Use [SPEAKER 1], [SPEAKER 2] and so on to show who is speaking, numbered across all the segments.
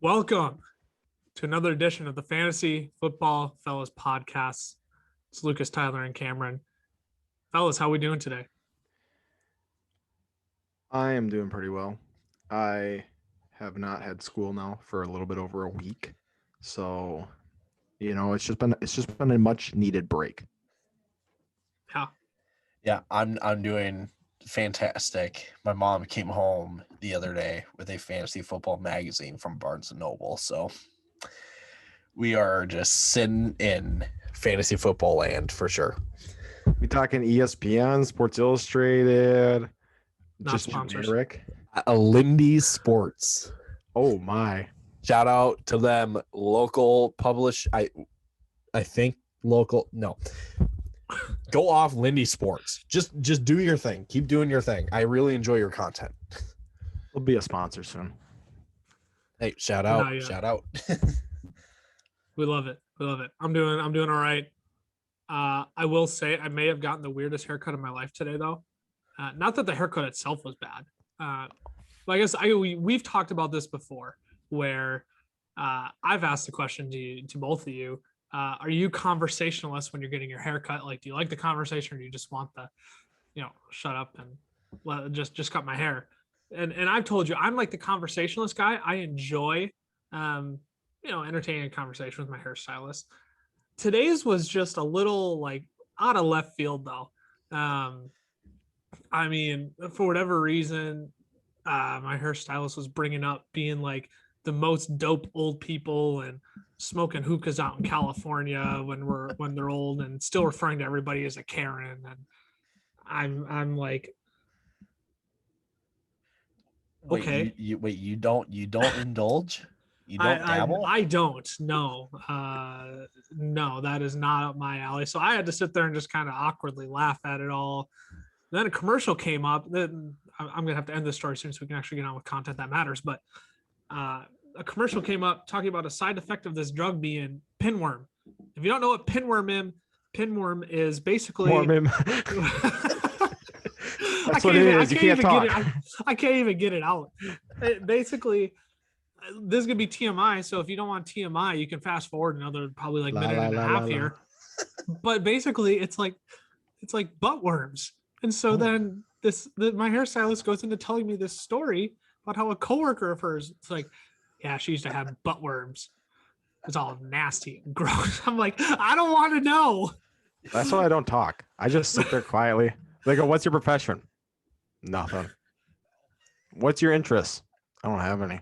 [SPEAKER 1] Welcome to another edition of the Fantasy Football Fellas podcast. It's Lucas, Tyler, and Cameron. Fellas, how we doing today?
[SPEAKER 2] I am doing pretty well. I have not had school now for a little bit over a week. So, it's just been a much needed break.
[SPEAKER 3] Yeah, I'm doing fantastic. My mom came home the other day with a fantasy football magazine from Barnes & Noble. So we are just sitting in fantasy football land for sure.
[SPEAKER 2] We talking ESPN, Sports Illustrated,
[SPEAKER 1] Not
[SPEAKER 2] just
[SPEAKER 1] sponsors.
[SPEAKER 2] generic.
[SPEAKER 3] Lindy Sports.
[SPEAKER 2] Oh my.
[SPEAKER 3] Shout out to them. Local publish. I think local. No. Go off Lindy Sports. Just do your thing. Keep doing your thing. I really enjoy your content.
[SPEAKER 2] We'll be a sponsor soon.
[SPEAKER 3] Hey, shout out.
[SPEAKER 1] We love it. I'm doing all right. I will say I may have gotten the weirdest haircut of my life today, though. Not that the haircut itself was bad. But I guess we've talked about this before, where I've asked the question to both of you. Are you conversationalists when you're getting your haircut? Like, do you like the conversation, or do you just want the, shut up and just cut my hair? And I've told you, I'm like the conversationalist guy. I enjoy, entertaining a conversation with my hairstylist. Today's was just a little like out of left field, though. I mean, for whatever reason, my hairstylist was bringing up being like the most dope old people and smoking hookahs out in California when they're old, and still referring to everybody as a Karen. And I'm like, okay.
[SPEAKER 3] You don't indulge? You don't dabble?
[SPEAKER 1] I don't. No. No, that is not up my alley. So I had to sit there and just kind of awkwardly laugh at it all. Then a commercial came up. Then I'm gonna have to end this story soon so we can actually get on with content that matters. But a commercial came up talking about a side effect of this drug being pinworm. If you don't know what pinworm is basically.
[SPEAKER 2] That's what it is. You can't talk.
[SPEAKER 1] I can't even get it out. Basically, this is gonna be TMI. So if you don't want TMI, you can fast forward another probably like minute and a half here. But basically, it's like butt worms. And so then my hairstylist goes into telling me this story about how a coworker of hers, it's like, yeah, she used to have butt worms. It's all nasty and gross. I'm like, I don't want to know.
[SPEAKER 2] That's why I don't talk. I just sit there quietly. They go, what's your profession? Nothing. What's your interest? I don't have any.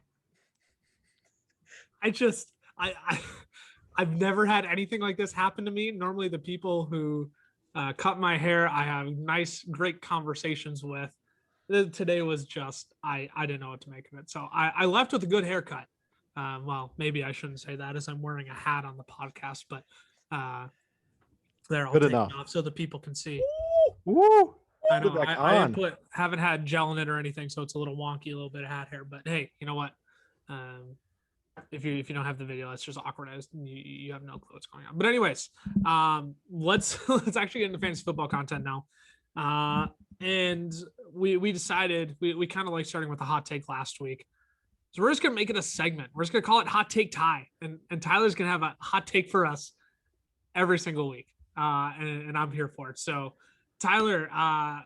[SPEAKER 1] I've never had anything like this happen to me. Normally the people who cut my hair, I have nice, great conversations with. Today was just, I didn't know what to make of it. So I left with a good haircut. Well, maybe I shouldn't say that as I'm wearing a hat on the podcast, but they're all taken off so the people can see.
[SPEAKER 2] Woo!
[SPEAKER 1] I know I haven't had gel in it or anything, so it's a little wonky, a little bit of hat hair. But hey, you know what? If you don't have the video, it's just awkward as you have no clue what's going on. But anyways, let's actually get into fantasy football content now. And we decided we kind of like starting with a hot take last week. So we're just gonna make it a segment. We're just gonna call it Hot Take Ty, and Tyler's gonna have a hot take for us every single week. And I'm here for it. So Tyler, I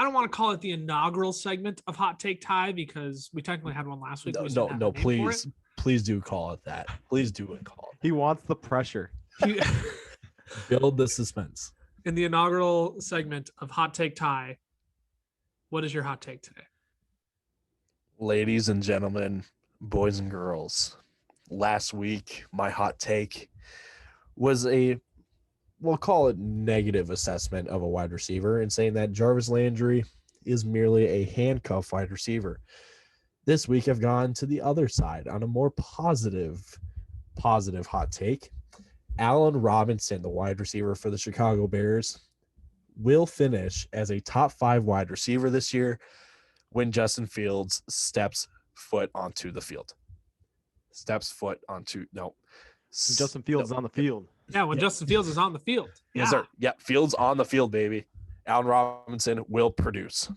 [SPEAKER 1] don't want to call it the inaugural segment of Hot Take Ty because we technically had one last week.
[SPEAKER 3] No, please do call it that. Please do call it.
[SPEAKER 2] He wants the pressure.
[SPEAKER 3] Build the suspense.
[SPEAKER 1] In the inaugural segment of Hot Take Ty, what is your hot take today?
[SPEAKER 3] Ladies and gentlemen, boys and girls, last week my hot take was we'll call it negative assessment of a wide receiver and saying that Jarvis Landry is merely a handcuff wide receiver. This week I've gone to the other side on a more positive hot take. Allen Robinson, the wide receiver for the Chicago Bears, will finish as a top 5 wide receiver this year when Justin Fields steps foot onto the field.
[SPEAKER 2] Justin Fields on the field.
[SPEAKER 1] Yeah, when Justin Fields is on the field.
[SPEAKER 3] Yes, sir. Yeah, Fields on the field, baby. Allen Robinson will produce.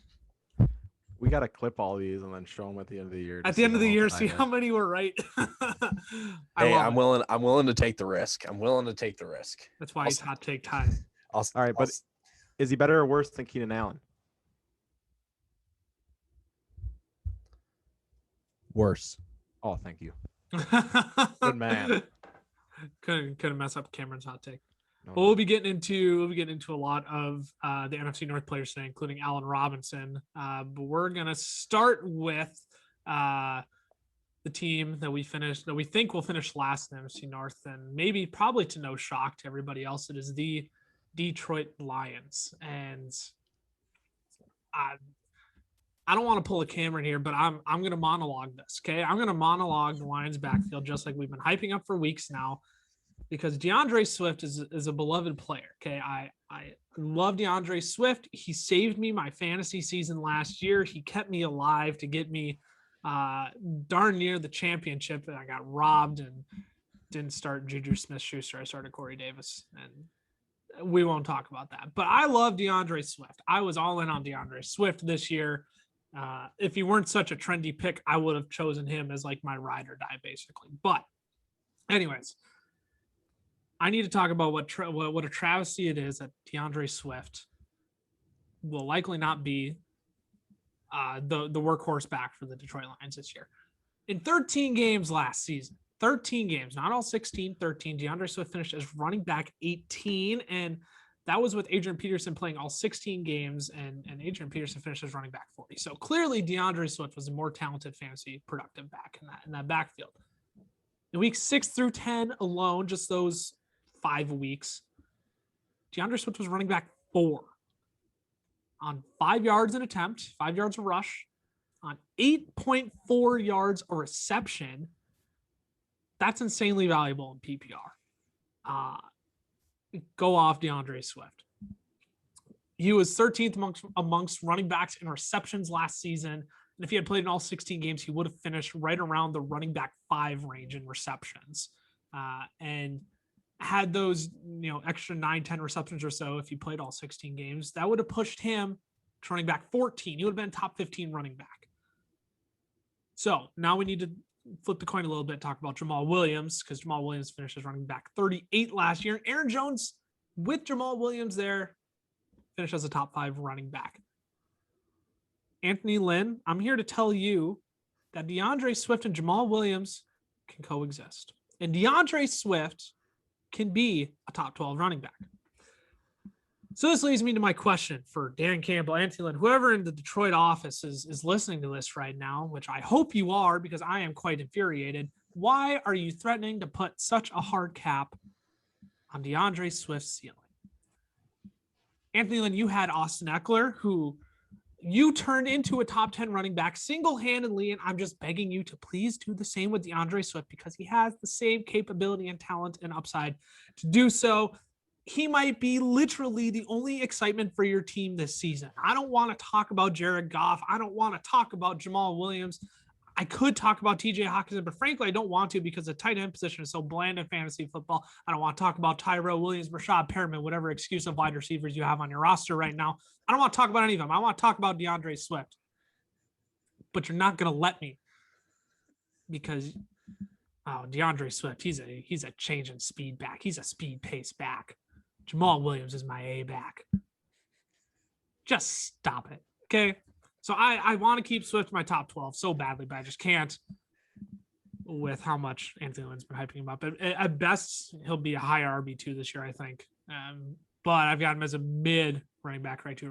[SPEAKER 2] We got to clip all these and then show them at the end of the year.
[SPEAKER 1] At the end of the year, see how many were right.
[SPEAKER 3] I'm willing to take the risk.
[SPEAKER 1] That's why he's hot take time.
[SPEAKER 2] All right, but is he better or worse than Keenan Allen?
[SPEAKER 3] Worse.
[SPEAKER 2] Oh, thank you. Good man.
[SPEAKER 1] Couldn't mess up Cameron's hot take.
[SPEAKER 2] No,
[SPEAKER 1] Well, we'll be getting into a lot of the NFC North players today, including Allen Robinson. But we're gonna start with the team that we think will finish last in the NFC North, and probably to no shock to everybody else, it is the Detroit Lions. And I don't want to pull a Cameron here, but I'm gonna monologue this. Okay, I'm gonna monologue the Lions backfield just like we've been hyping up for weeks now. Because Deandre Swift is a beloved player. Okay. I love Deandre Swift. He saved me my fantasy season last year. He kept me alive to get me darn near the championship. And I got robbed and didn't start Juju Smith-Schuster. I started Corey Davis. And we won't talk about that. But I love DeAndre Swift. I was all in on DeAndre Swift this year. If he weren't such a trendy pick, I would have chosen him as like my ride or die, basically. But anyways, I need to talk about what a travesty it is that DeAndre Swift will likely not be the workhorse back for the Detroit Lions this year. In 13 games last season, 13 games, not all 16, 13, DeAndre Swift finished as running back 18, and that was with Adrian Peterson playing all 16 games, and Adrian Peterson finished as running back 40. So clearly DeAndre Swift was a more talented fantasy productive back in that backfield. In weeks 6 through 10 alone, just those 5 weeks, DeAndre Swift was running back 4 on 5 yards an attempt, 5 yards a rush, on 8.4 yards a reception. That's insanely valuable in PPR. Go off DeAndre Swift. He was 13th amongst running backs in receptions last season. And if he had played in all 16 games, he would have finished right around the running back 5 range in receptions. And had those, extra 9-10 receptions or so, if he played all 16 games, that would have pushed him to running back 14. He would have been top 15 running back. So now we need to flip the coin a little bit, talk about Jamal Williams, because Jamal Williams finished as running back 38 last year. And Aaron Jones, with Jamal Williams there, finished as a top 5 running back. Anthony Lynn, I'm here to tell you that DeAndre Swift and Jamal Williams can coexist. And DeAndre Swift can be a top 12 running back. So this leads me to my question for Dan Campbell, Anthony Lynn, whoever in the Detroit office is listening to this right now, which I hope you are, because I am quite infuriated. Why are you threatening to put such a hard cap on DeAndre Swift's ceiling? Anthony Lynn, you had Austin Eckler, who you turned into a top 10 running back single-handedly, and I'm just begging you to please do the same with DeAndre Swift because he has the same capability and talent and upside to do so. He might be literally the only excitement for your team this season. I don't want to talk about Jared Goff. I don't want to talk about Jamal Williams. I could talk about TJ Hawkinson, but frankly, I don't want to because the tight end position is so bland in fantasy football. I don't want to talk about Terrell Williams, Rashad Perriman, whatever excuse of wide receivers you have on your roster right now. I don't want to talk about any of them. I want to talk about DeAndre Swift. But you're not going to let me because, DeAndre Swift, he's a change in speed back. He's a speed pace back. Jamal Williams is my A back. Just stop it, okay? So I want to keep Swift in my top 12 so badly, but I just can't with how much Anthony Lynn's been hyping him up. At best, he'll be a high RB2 this year, I think. But I've got him as a mid running back two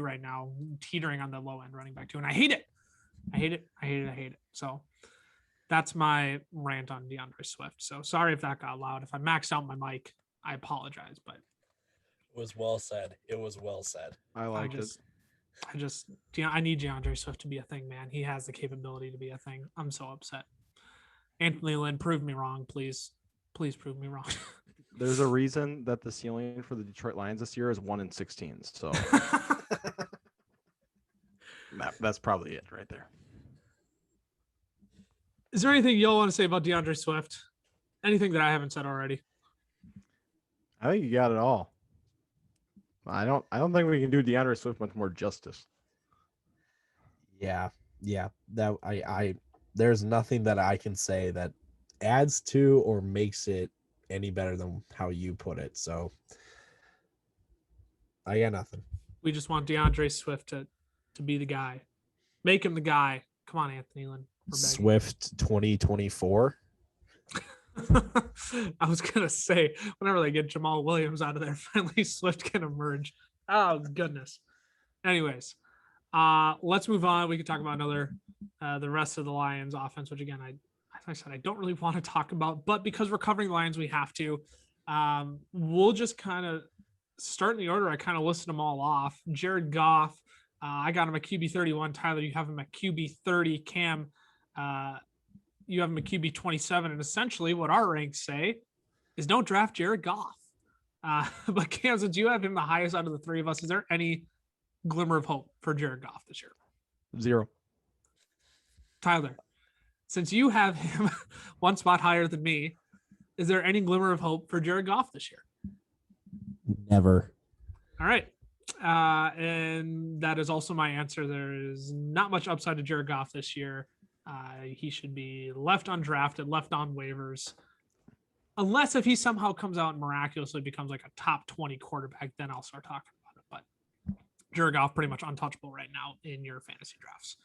[SPEAKER 1] right now, teetering on the low end running back 2, and I hate it. So that's my rant on DeAndre Swift. So sorry if that got loud. If I maxed out my mic, I apologize, but
[SPEAKER 3] it was well said.
[SPEAKER 2] I like it.
[SPEAKER 1] I need DeAndre Swift to be a thing, man. He has the capability to be a thing. I'm so upset. Anthony Lynn, prove me wrong, please. Please prove me wrong.
[SPEAKER 2] There's a reason that the ceiling for the Detroit Lions this year is 1-16. So that's probably it right there.
[SPEAKER 1] Is there anything y'all want to say about DeAndre Swift? Anything that I haven't said already?
[SPEAKER 2] I think you got it all. I don't think we can do DeAndre Swift much more justice.
[SPEAKER 3] Yeah. That I there's nothing that I can say that adds to or makes it any better than how you put it. So I got nothing.
[SPEAKER 1] We just want Deandre Swift to be the guy. Make him the guy. Come on, Anthony Lynn.
[SPEAKER 3] Swift 2024.
[SPEAKER 1] I was gonna say whenever they get Jamal Williams out of there, finally Swift can emerge. Oh goodness. Anyways, let's move on. We could talk about another the rest of the Lions offense, which again, as I said, I don't really want to talk about, but because we're covering the Lions, we have to. We'll just kind of start in the order. I kind of listed them all off. Jared Goff, I got him at QB 31. Tyler, you have him at QB 30. Cam, you have him at QB 27. And essentially what our ranks say is don't draft Jared Goff. But Cam, since you have him the highest out of the three of us, is there any glimmer of hope for Jared Goff this year?
[SPEAKER 2] 0.
[SPEAKER 1] Tyler, since you have him one spot higher than me, is there any glimmer of hope for Jared Goff this year?
[SPEAKER 3] Never.
[SPEAKER 1] All right. And that is also my answer. There is not much upside to Jared Goff this year. He should be left undrafted, left on waivers. Unless if he somehow comes out and miraculously becomes like a top 20 quarterback, then I'll start talking about it. But Jared Goff pretty much untouchable right now in your fantasy drafts.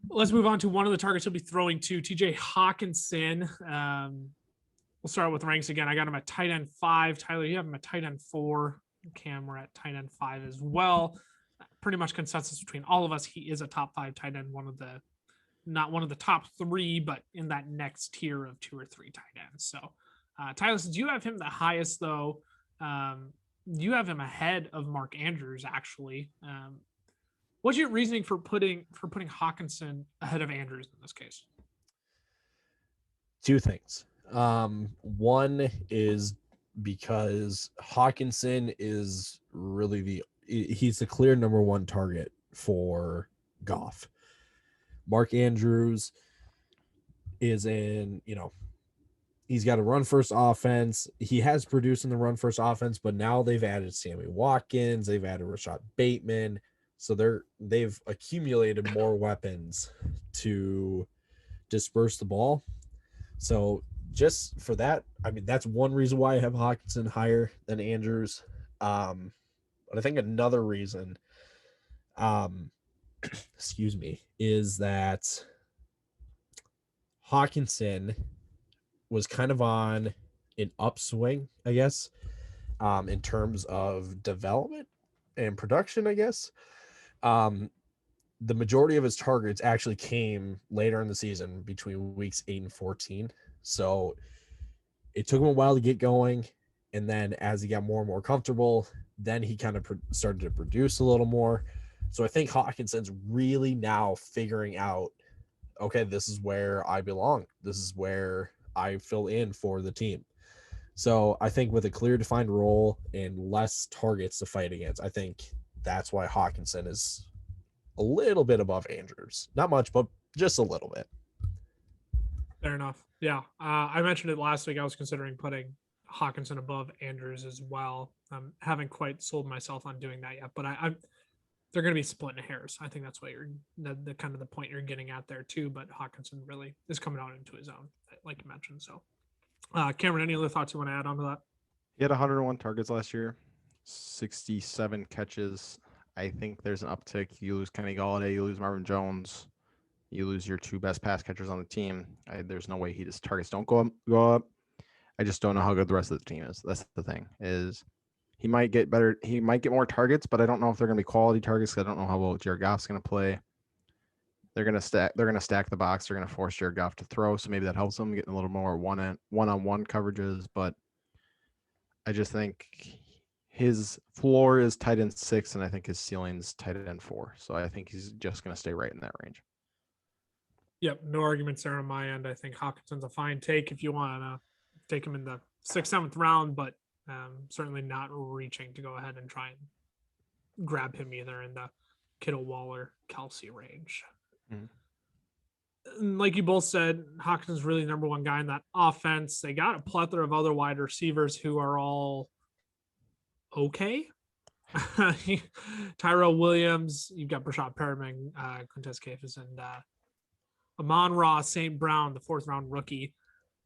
[SPEAKER 1] Let's move on to one of the targets he'll be throwing to, TJ Hawkinson. We'll start with ranks again. I got him at tight end 5. Tyler, you have him at tight end 4. Cam, we're at tight end 5 as well. Pretty much consensus between all of us. He is a top 5 tight end, not one of the top 3, but in that next tier of 2 or 3 tight ends. So, Tyler, since you have him the highest, though, you have him ahead of Mark Andrews, actually. What's your reasoning for putting Hawkinson ahead of Andrews in this case?
[SPEAKER 3] 2 things. One is because Hawkinson is really he's the clear number 1 target for Goff. Mark Andrews is he's got a run first offense. He has produced in the run first offense, but now they've added Sammy Watkins, they've added Rashad Bateman. So they've accumulated more weapons to disperse the ball. So just for that, I mean, that's one reason why I have Hawkinson higher than Andrews. But I think another reason, excuse me, is that Hawkinson was kind of on an upswing, I guess, in terms of development and production, I guess. The majority of his targets actually came later in the season between weeks 8 and 14. So it took him a while to get going. And then as he got more and more comfortable, then he kind of started to produce a little more. So I think Hawkinson's really now figuring out, okay, this is where I belong. This is where I fill in for the team. So I think with a clear defined role and less targets to fight against, I think that's why Hawkinson is a little bit above Andrews. Not much, but just a little bit.
[SPEAKER 1] Fair enough. Yeah. I mentioned it last week. I was considering putting Hawkinson above Andrews as well. Haven't quite sold myself on doing that yet, but they're going to be splitting hairs. I think that's what the kind of the point you're getting at there too. But Hawkinson really is coming out into his own, like you mentioned. So, Cameron, any other thoughts you want to add on to that?
[SPEAKER 2] He had 101 targets last year, 67 catches. I think there's an uptick. You lose Kenny Golladay, you lose Marvin Jones, you lose your 2 best pass catchers on the team. There's no way his targets don't go up. I just don't know how good the rest of the team is. That's the thing. Is he might get better. He might get more targets, but I don't know if they're going to be quality targets. Because I don't know how well Jared Goff's going to play. They're going to stack the box. They're going to force Jared Goff to throw, so maybe that helps them getting a little more one-on-one coverages. But I just think his floor is tight end 6, and I think his ceiling's tight end 4. So I think he's just going to stay right in that range.
[SPEAKER 1] Yep, no arguments there on my end. I think Hawkinson's a fine take if you want to take him in the 6th, 7th round, but certainly not reaching to go ahead and try and grab him either in the Kittle, Waller, Kelsey range. Mm-hmm. Like you both said, Hawkinson's really the number 1 guy in that offense. They got a plethora of other wide receivers who are all okay. Terrell Williams, you've got Brashad Perriman, Quintez Cephas, and Amon-Ra St. Brown, the 4th round rookie.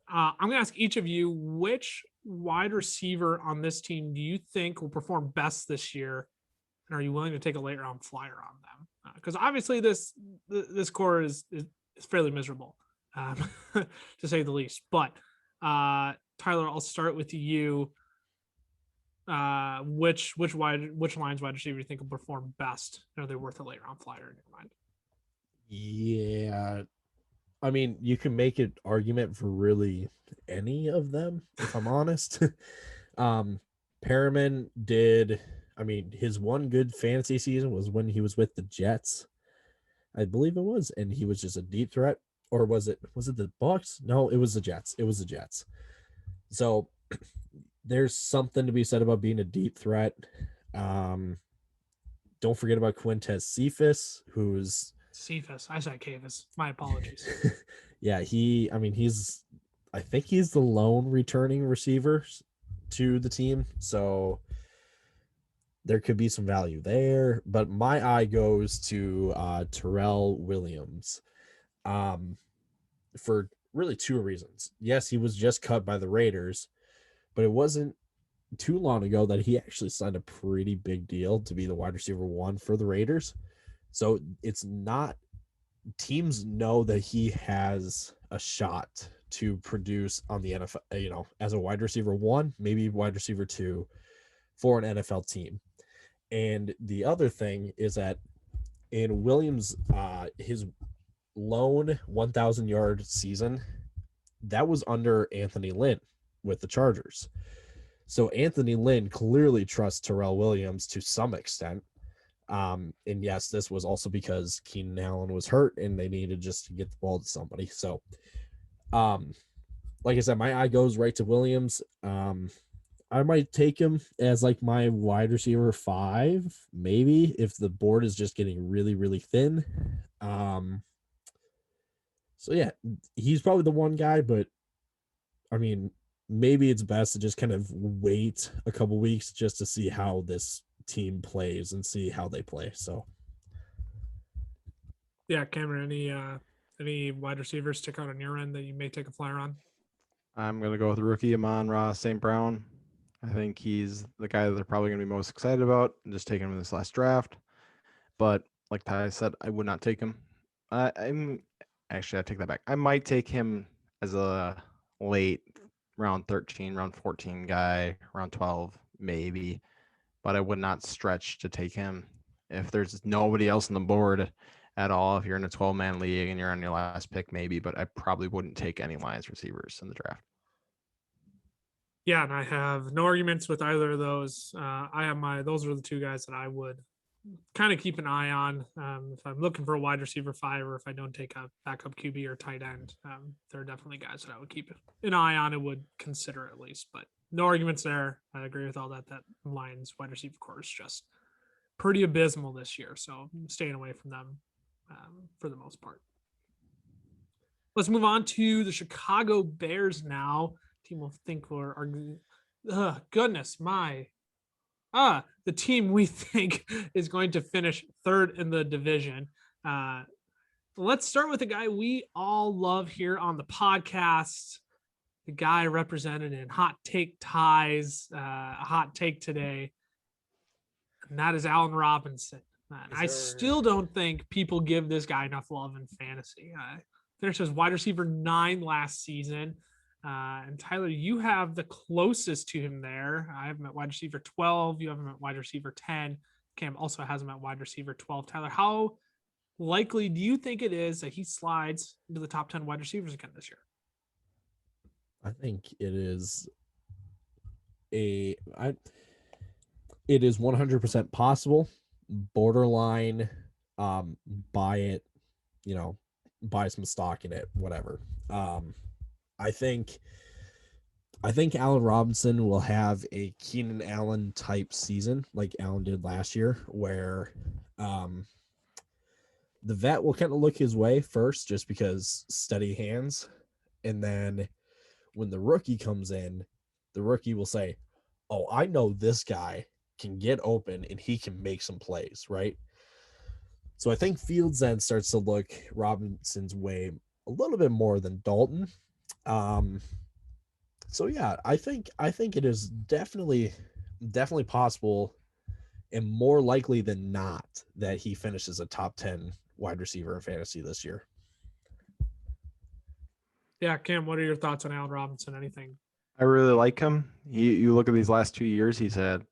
[SPEAKER 1] I'm going to ask each of you, which wide receiver on this team do you think will perform best this year? And are you willing to take a late round flyer on them? Because obviously this core is fairly miserable, to say the least. But Tyler, I'll start with you. Which lines wide receiver do you think will perform best? Are they worth a late round flyer in your mind?
[SPEAKER 3] Yeah. I mean, you can make an argument for really any of them, if I'm honest. Perriman did, I mean, his one good fantasy season was when he was with the Jets, I believe it was, and he was just a deep threat. Or was it the Bucs? No, it was the Jets. It was the Jets. So there's something to be said about being a deep threat. Don't forget about Quintez Cephas, who's
[SPEAKER 1] Cephas. I said Cephas. My apologies.
[SPEAKER 3] Yeah, I think he's the lone returning receiver to the team, so there could be some value there. But my eye goes to Terrell Williams, for really 2 reasons. Yes, he was just cut by the Raiders, but it wasn't too long ago that he actually signed a pretty big deal to be the wide receiver 1 for the Raiders. So it's not, teams know that he has a shot to produce on the NFL, as a wide receiver 1, maybe wide receiver 2 for an NFL team. And the other thing is that in Williams, his lone 1,000-yard season, that was under Anthony Lynn with the Chargers. So Anthony Lynn clearly trusts Terrell Williams to some extent. And yes, this was also because Keenan Allen was hurt and they needed just to get the ball to somebody. So, like I said, my eye goes right to Williams. I might take him as like my wide receiver 5, maybe, if the board is just getting really, really thin. So yeah, he's probably the one guy, but I mean, maybe it's best to just kind of wait a couple weeks just to see how this team plays and see how they play. So
[SPEAKER 1] yeah, Cameron, any wide receivers stick out on your end that you may take a flyer on?
[SPEAKER 2] I'm going to go with the rookie Amon-Ra St. Brown. I think he's the guy that they're probably going to be most excited about, just taking him in this last draft. But like Ty said, I would not take him. I take that back. I might take him as a late round 13, round 14 guy, round 12, maybe. But I would not stretch to take him if there's nobody else on the board at all. If you're in a 12-man league and you're on your last pick, maybe. But I probably wouldn't take any Lions receivers in the draft.
[SPEAKER 1] Yeah, and I have no arguments with either of those. Those are the 2 guys that I would kind of keep an eye on. If I'm looking for a wide receiver 5, or if I don't take a backup QB or tight end, there are definitely guys that I would keep an eye on and would consider at least. But no arguments there. I agree with all that. That Lions wide receiver core is just pretty abysmal this year. So I'm staying away from them for the most part. Let's move on to the Chicago Bears now. Team will think we're the team we think is going to finish 3rd in the division. Let's start with a guy we all love here on the podcast. The guy represented in hot take ties, a hot take today, and that is Allen Robinson. I still don't think people give this guy enough love in fantasy. Finished as wide receiver 9 last season. And Tyler, you have the closest to him there. I have him at wide receiver 12. You have him at wide receiver 10. Cam also has him at wide receiver 12. Tyler, how likely do you think it is that he slides into the top 10 wide receivers again this year?
[SPEAKER 3] I think it is it is 100% possible. Borderline, buy it, buy some stock in it, whatever. I think Allen Robinson will have a Keenan Allen type season like Allen did last year, where the vet will kind of look his way first just because steady hands. And then when the rookie comes in, the rookie will say, oh, I know this guy can get open and he can make some plays, right? So I think Fields then starts to look Robinson's way a little bit more than Dalton. So yeah, I think it is definitely possible and more likely than not that he finishes a top 10 wide receiver in fantasy this year.
[SPEAKER 1] Yeah, Cam, what are your thoughts on Allen Robinson? Anything?
[SPEAKER 2] I really like him. You look at these last 2 years, he's had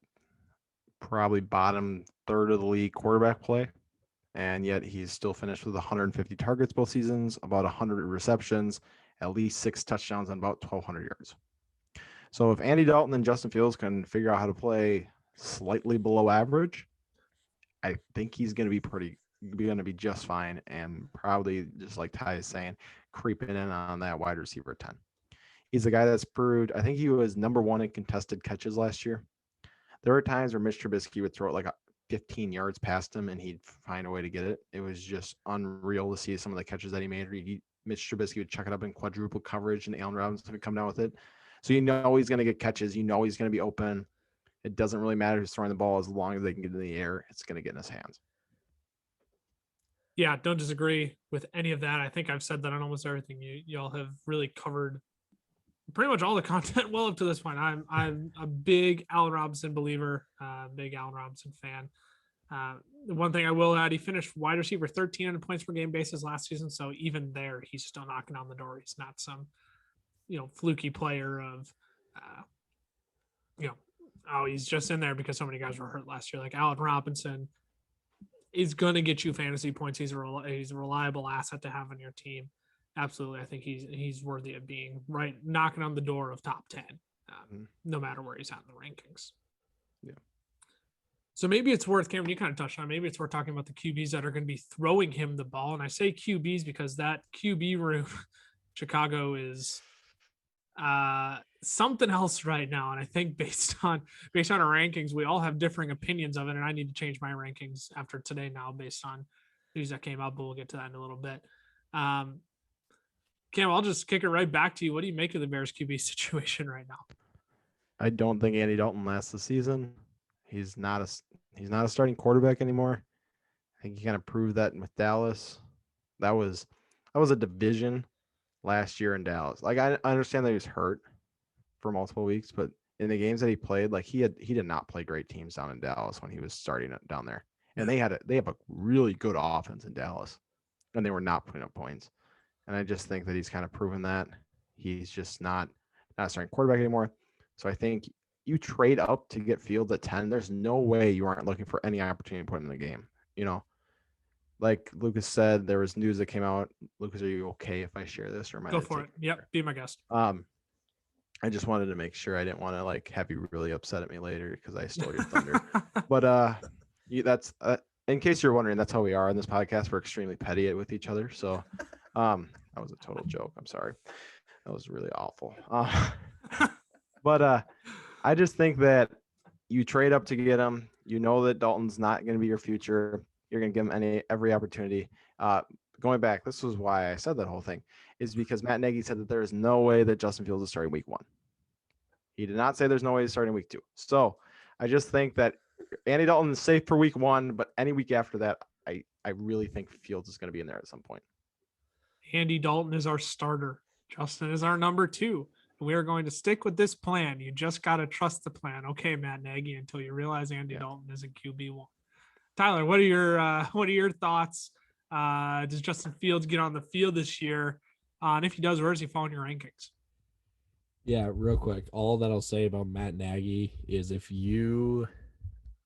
[SPEAKER 2] probably bottom third of the league quarterback play, and yet he's still finished with 150 targets both seasons, about 100 receptions, at least 6 touchdowns, and about 1,200 yards. So if Andy Dalton and Justin Fields can figure out how to play slightly below average, I think he's going to be just fine, and probably, just like Ty is saying, creeping in on that wide receiver 10. He's a guy that's proved, I think he was number 1 in contested catches last year. There were times where Mitch Trubisky would throw it like 15 yards past him and he'd find a way to get it. It was just unreal to see some of the catches that he made. Mitch Trubisky would chuck it up in quadruple coverage and Allen Robinson would come down with it. So you know he's going to get catches. You know he's going to be open. It doesn't really matter who's throwing the ball as long as they can get it in the air. It's going to get in his hands.
[SPEAKER 1] Yeah, don't disagree with any of that. I think I've said that on almost everything. Y'all have really covered pretty much all the content well up to this point. I'm a big Allen Robinson believer, big Allen Robinson fan. The one thing I will add, he finished wide receiver 13 on a points per game basis last season. So even there, he's still knocking on the door. He's not some, fluky player of, he's just in there because so many guys were hurt last year. Like Allen Robinson is going to get you fantasy points. He's a reliable asset to have on your team. Absolutely. I think he's worthy of being right knocking on the door of top 10, no matter where he's at in the rankings.
[SPEAKER 2] Yeah.
[SPEAKER 1] So maybe it's worth, Cameron, you kind of touched on, maybe it's worth talking about the QBs that are going to be throwing him the ball. And I say QBs because that QB room, Chicago, is something else right now. And I think based on our rankings, we all have differing opinions of it. And I need to change my rankings after today now based on news that came up, but we'll get to that in a little bit. Cam, I'll just kick it right back to you. What do you make of the Bears QB situation right now?
[SPEAKER 2] I don't think Andy Dalton lasts the season. He's not a starting quarterback anymore. I think he kind of proved that with Dallas. That was a division last year in Dallas. Like I understand that he was hurt for multiple weeks, but in the games that he played, like he did not play great teams down in Dallas when he was starting down there. And they have a really good offense in Dallas, and they were not putting up points. And I just think that he's kind of proven that he's just not a starting quarterback anymore. So I think you trade up to get Fields at 10. There's no way you aren't looking for any opportunity to put him in the game. Like Lucas said, there was news that came out. Lucas, are you okay if I share this, or am I?
[SPEAKER 1] Go for it. Yep, be my guest.
[SPEAKER 2] I just wanted to make sure I didn't want to have you really upset at me later because I stole your thunder. But that's in case you're wondering, that's how we are on this podcast. We're extremely petty with each other. So that was a total joke. I'm sorry. That was really awful. But I just think that you trade up to get him. You know that Dalton's not going to be your future. You're going to give him every opportunity. Going back, this was why I said that whole thing, is because Matt Nagy said that there is no way that Justin Fields is starting week 1. He did not say there's no way he's starting week 2. So I just think that Andy Dalton is safe for week 1, but any week after that, I really think Fields is going to be in there at some point.
[SPEAKER 1] Andy Dalton is our starter. Justin is our number 2. We are going to stick with this plan. You just got to trust the plan. Okay, Matt Nagy, until you realize Andy Dalton is a QB1. Tyler, what are your thoughts? Does Justin Fields get on the field this year? And if he does, where does he fall in your rankings?
[SPEAKER 3] Yeah, real quick. All that I'll say about Matt Nagy is if you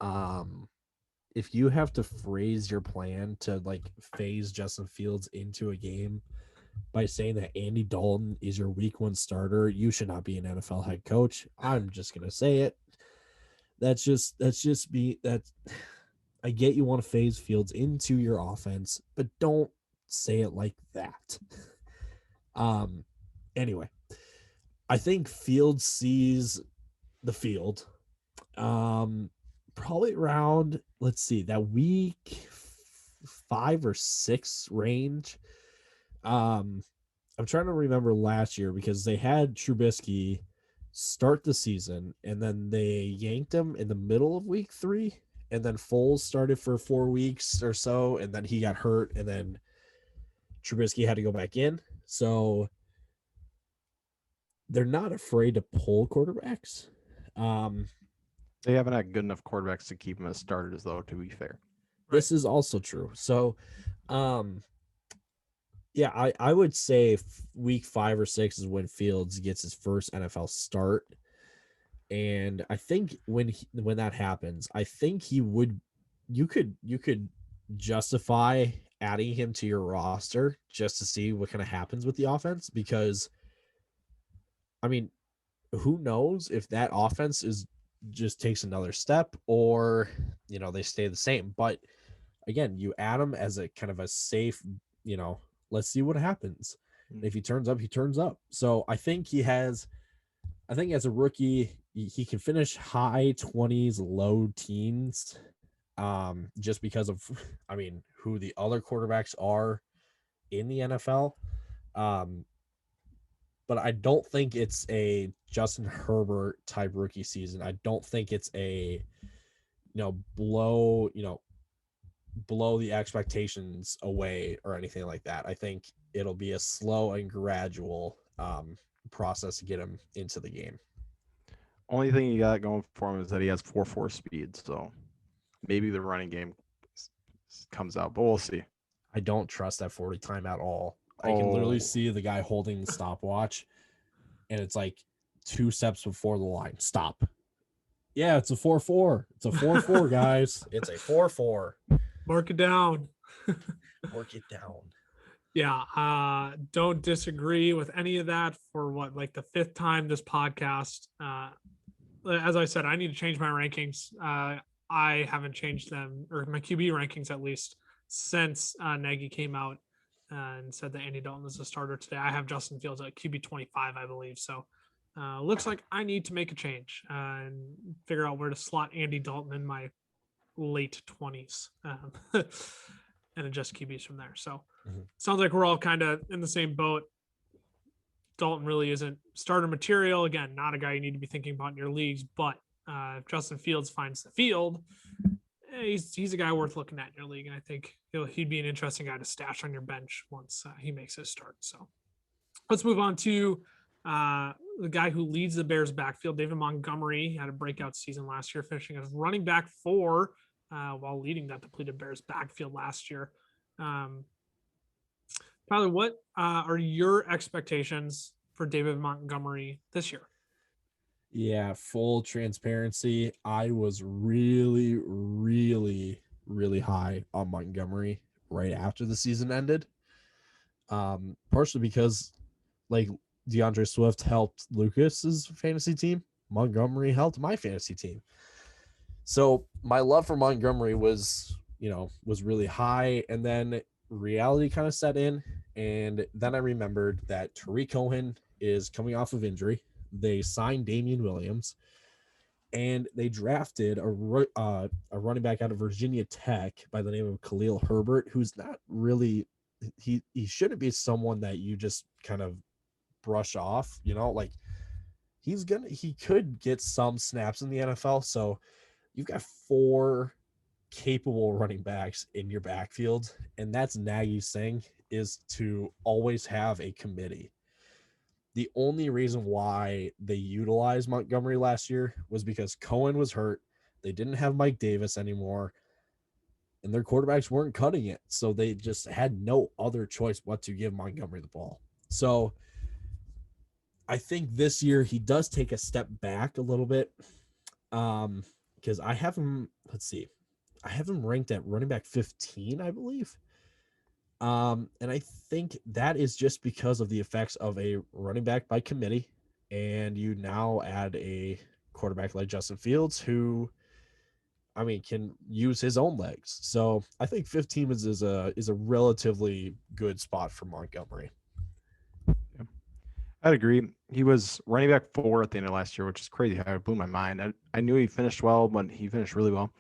[SPEAKER 3] have to phrase your plan to phase Justin Fields into a game by saying that Andy Dalton is your week 1 starter, you should not be an NFL head coach. I'm just gonna say it. That's just me. I get you want to phase Fields into your offense, but don't say it like that. Anyway, I think Fields sees the field. Probably around, that week 5 or 6 range. I'm trying to remember last year because they had Trubisky start the season, and then they yanked him in the middle of week 3, and then Foles started for 4 weeks or so, and then he got hurt, and then Trubisky had to go back in. So they're not afraid to pull quarterbacks.
[SPEAKER 2] They haven't had good enough quarterbacks to keep them as starters, though, to be fair.
[SPEAKER 3] This is also true. So, yeah, I would say week 5 or 6 is when Fields gets his first NFL start. And I think when that happens, I think you could justify adding him to your roster just to see what kind of happens with the offense, because I mean, who knows if that offense just takes another step, or they stay the same. But again, you add him as a kind of a safe, let's see what happens. If he turns up, he turns up. So I think as a rookie, he can finish high 20s, low teens, just because of, who the other quarterbacks are in the NFL. But I don't think it's a Justin Herbert type rookie season. I don't think it's a, blow the expectations away or anything like that. I think it'll be a slow and gradual process to get him into the game.
[SPEAKER 2] Only thing you got going for him is that he has 4.4 speed, so maybe the running game comes out, but we'll see.
[SPEAKER 3] I don't trust that 40 time at all. I can literally see the guy holding the stopwatch, and it's like 2 steps before the line. Stop. Yeah, it's a 4.4. It's a 4.4, guys. It's a 4.4.
[SPEAKER 1] Mark it down.
[SPEAKER 3] Mark it down.
[SPEAKER 1] Yeah, don't disagree with any of that for the 5th time this podcast. As I said, I need to change my rankings. I haven't changed them, or my QB rankings at least, since Nagy came out and said that Andy Dalton is a starter today. I have Justin Fields at QB 25, I believe. So looks like I need to make a change and figure out where to slot Andy Dalton in my late 20s and adjust QBs from there. So sounds like we're all kind of in the same boat. Dalton really isn't starter material. Again, not a guy you need to be thinking about in your leagues, but if Justin Fields finds the field, he's a guy worth looking at in your league. And I think he'd be an interesting guy to stash on your bench once he makes his start. So let's move on to the guy who leads the Bears backfield. David Montgomery had a breakout season last year, finishing as running back 4 while leading that depleted Bears backfield last year. Tyler, what are your expectations for David Montgomery this year?
[SPEAKER 3] Yeah, full transparency, I was really, really, really high on Montgomery right after the season ended. Partially because, Deandre Swift helped Lucas's fantasy team, Montgomery helped my fantasy team. So my love for Montgomery was really high, and then reality kind of set in, and then I remembered that Tariq Cohen is coming off of injury. They signed Jamal Williams, and they drafted a running back out of Virginia Tech by the name of Khalil Herbert, who's not really he shouldn't be someone that you just kind of brush off. He could get some snaps in the NFL. So you've got 4 capable running backs in your backfield, and that's Nagy's thing, is to always have a committee. The only reason why they utilized Montgomery last year was because Cohen was hurt. They didn't have Mike Davis anymore, and their quarterbacks weren't cutting it. So they just had no other choice but to give Montgomery the ball. So I think this year he does take a step back a little bit, because I have him, I have him ranked at running back 15, I believe. And I think that is just because of the effects of a running back by committee, and you now add a quarterback like Justin Fields, who, can use his own legs. So I think 15 is a relatively good spot for Montgomery.
[SPEAKER 2] Yeah, I'd agree. He was running back 4 at the end of last year, which is crazy. It blew my mind. I knew he finished well, but he finished really well.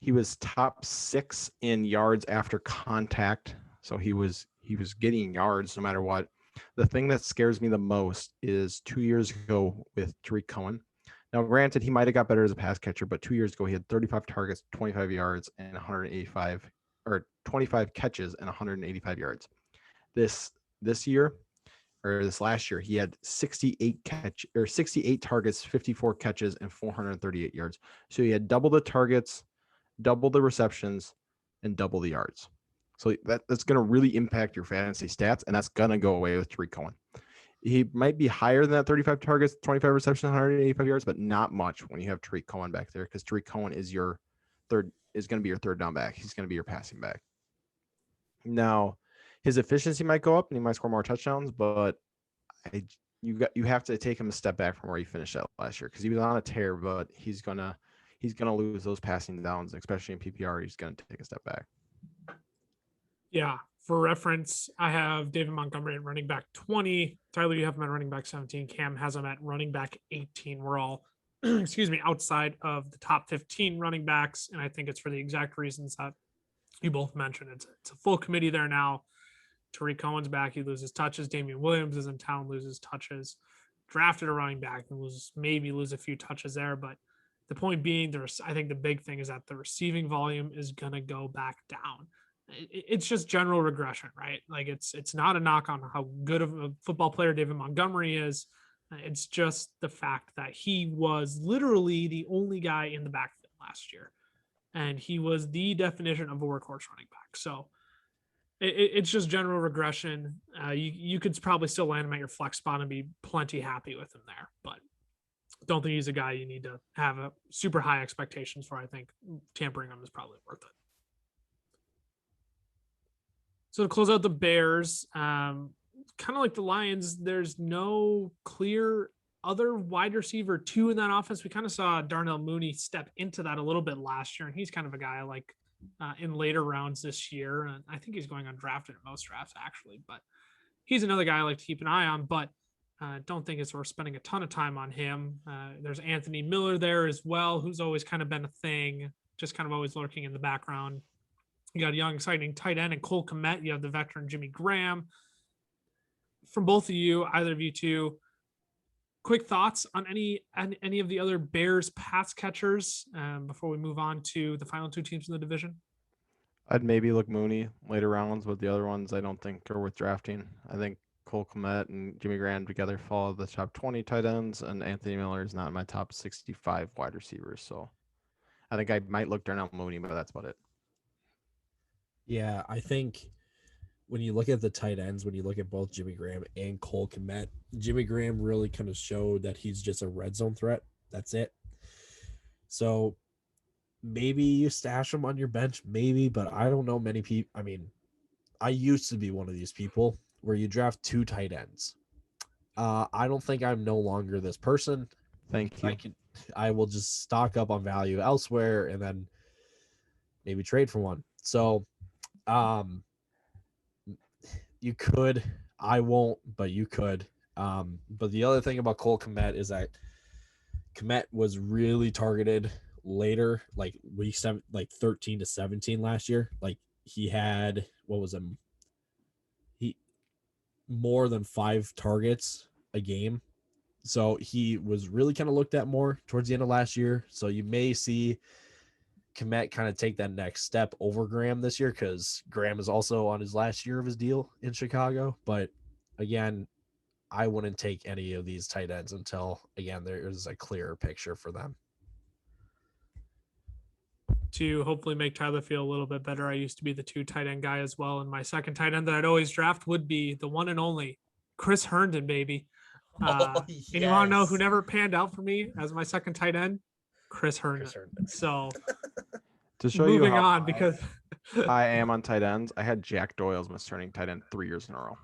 [SPEAKER 2] He was top 6 in yards after contact. So he was getting yards no matter what. The thing that scares me the most is 2 years ago with Tariq Cohen. Now, granted, he might have got better as a pass catcher, but 2 years ago he had 35 targets, 25 yards, and 185 or 25 catches and 185 yards. This year or this last year, he had 68 targets, 54 catches, and 438 yards. So he had double the targets, double the receptions, and double the yards. So that's going to really impact your fantasy stats, and that's going to go away with Tariq Cohen. He might be higher than that 35 targets, 25 receptions, 185 yards, but not much when you have Tariq Cohen back there, because Tariq Cohen is going to be your third down back. He's going to be your passing back. Now, his efficiency might go up and he might score more touchdowns, but you have to take him a step back from where he finished out last year, because he was on a tear, but he's gonna lose those passing downs, especially in PPR. He's gonna take a step back.
[SPEAKER 1] Yeah. For reference, I have David Montgomery at running back 20. Tyler, you have him at running back 17. Cam has him at running back 18. We're all, outside of the top 15 running backs. And I think it's for the exact reasons that you both mentioned. It's a full committee there now. Tariq Cohen's back. He loses touches. Damian Williams is in town, loses touches. Drafted a running back and maybe lose a few touches there. But the point being, I think the big thing is that the receiving volume is going to go back down. It's just general regression, right? Like it's not a knock on how good of a football player David Montgomery is. It's just the fact that he was literally the only guy in the backfield last year, and he was the definition of a workhorse running back. So it's just general regression. You could probably still land him at your flex spot and be plenty happy with him there, but don't think he's a guy you need to have a super high expectations for. I think tampering him is probably worth it. So to close out the Bears, kind of like the Lions, there's no clear other wide receiver 2 in that offense. We kind of saw Darnell Mooney step into that a little bit last year, and he's kind of a guy I like in later rounds this year. And I think he's going undrafted in most drafts, actually. But he's another guy I like to keep an eye on, but don't think it's worth spending a ton of time on him. There's Anthony Miller there as well, who's always kind of been a thing, just kind of always lurking in the background. You got a young, exciting tight end and Cole Kmet. You have the veteran Jimmy Graham. From both of you, either of you two, quick thoughts on any of the other Bears pass catchers before we move on to the final 2 teams in the division?
[SPEAKER 2] I'd maybe look Mooney later rounds, but the other ones I don't think are worth drafting. I think Cole Kmet and Jimmy Graham together follow the top 20 tight ends, and Anthony Miller is not in my top 65 wide receivers. So I think I might look Darnell Mooney, but that's about it.
[SPEAKER 3] Yeah, I think when you look at the tight ends, when you look at both Jimmy Graham and Cole Kmet, Jimmy Graham really kind of showed that he's just a red zone threat. That's it. So maybe you stash him on your bench, maybe, but I don't know many people. I mean, I used to be one of these people where you draft 2 tight ends. I don't think I'm no longer this person.
[SPEAKER 2] Thank you.
[SPEAKER 3] I will just stock up on value elsewhere and then maybe trade for one. So, you could, I won't, but you could. But the other thing about Cole Kmet is that Kmet was really targeted later, like week 7, like 13 to 17 last year. Like he had, more than 5 targets a game. So he was really kind of looked at more towards the end of last year. So you may see Kmet kind of take that next step over Graham this year, because Graham is also on his last year of his deal in Chicago. But again, I wouldn't take any of these tight ends until, again, there is a clearer picture for them.
[SPEAKER 1] To hopefully make Tyler feel a little bit better, I used to be the 2 tight end guy as well. And my second tight end that I'd always draft would be the one and only Chris Herndon, baby.
[SPEAKER 3] Yes.
[SPEAKER 1] And you want to know who never panned out for me as my second tight end? Chris Herndon. So
[SPEAKER 2] to show
[SPEAKER 1] moving
[SPEAKER 2] you how
[SPEAKER 1] on, because
[SPEAKER 2] I am on tight ends, I had Jack Doyle as my starting tight end 3 years in a row.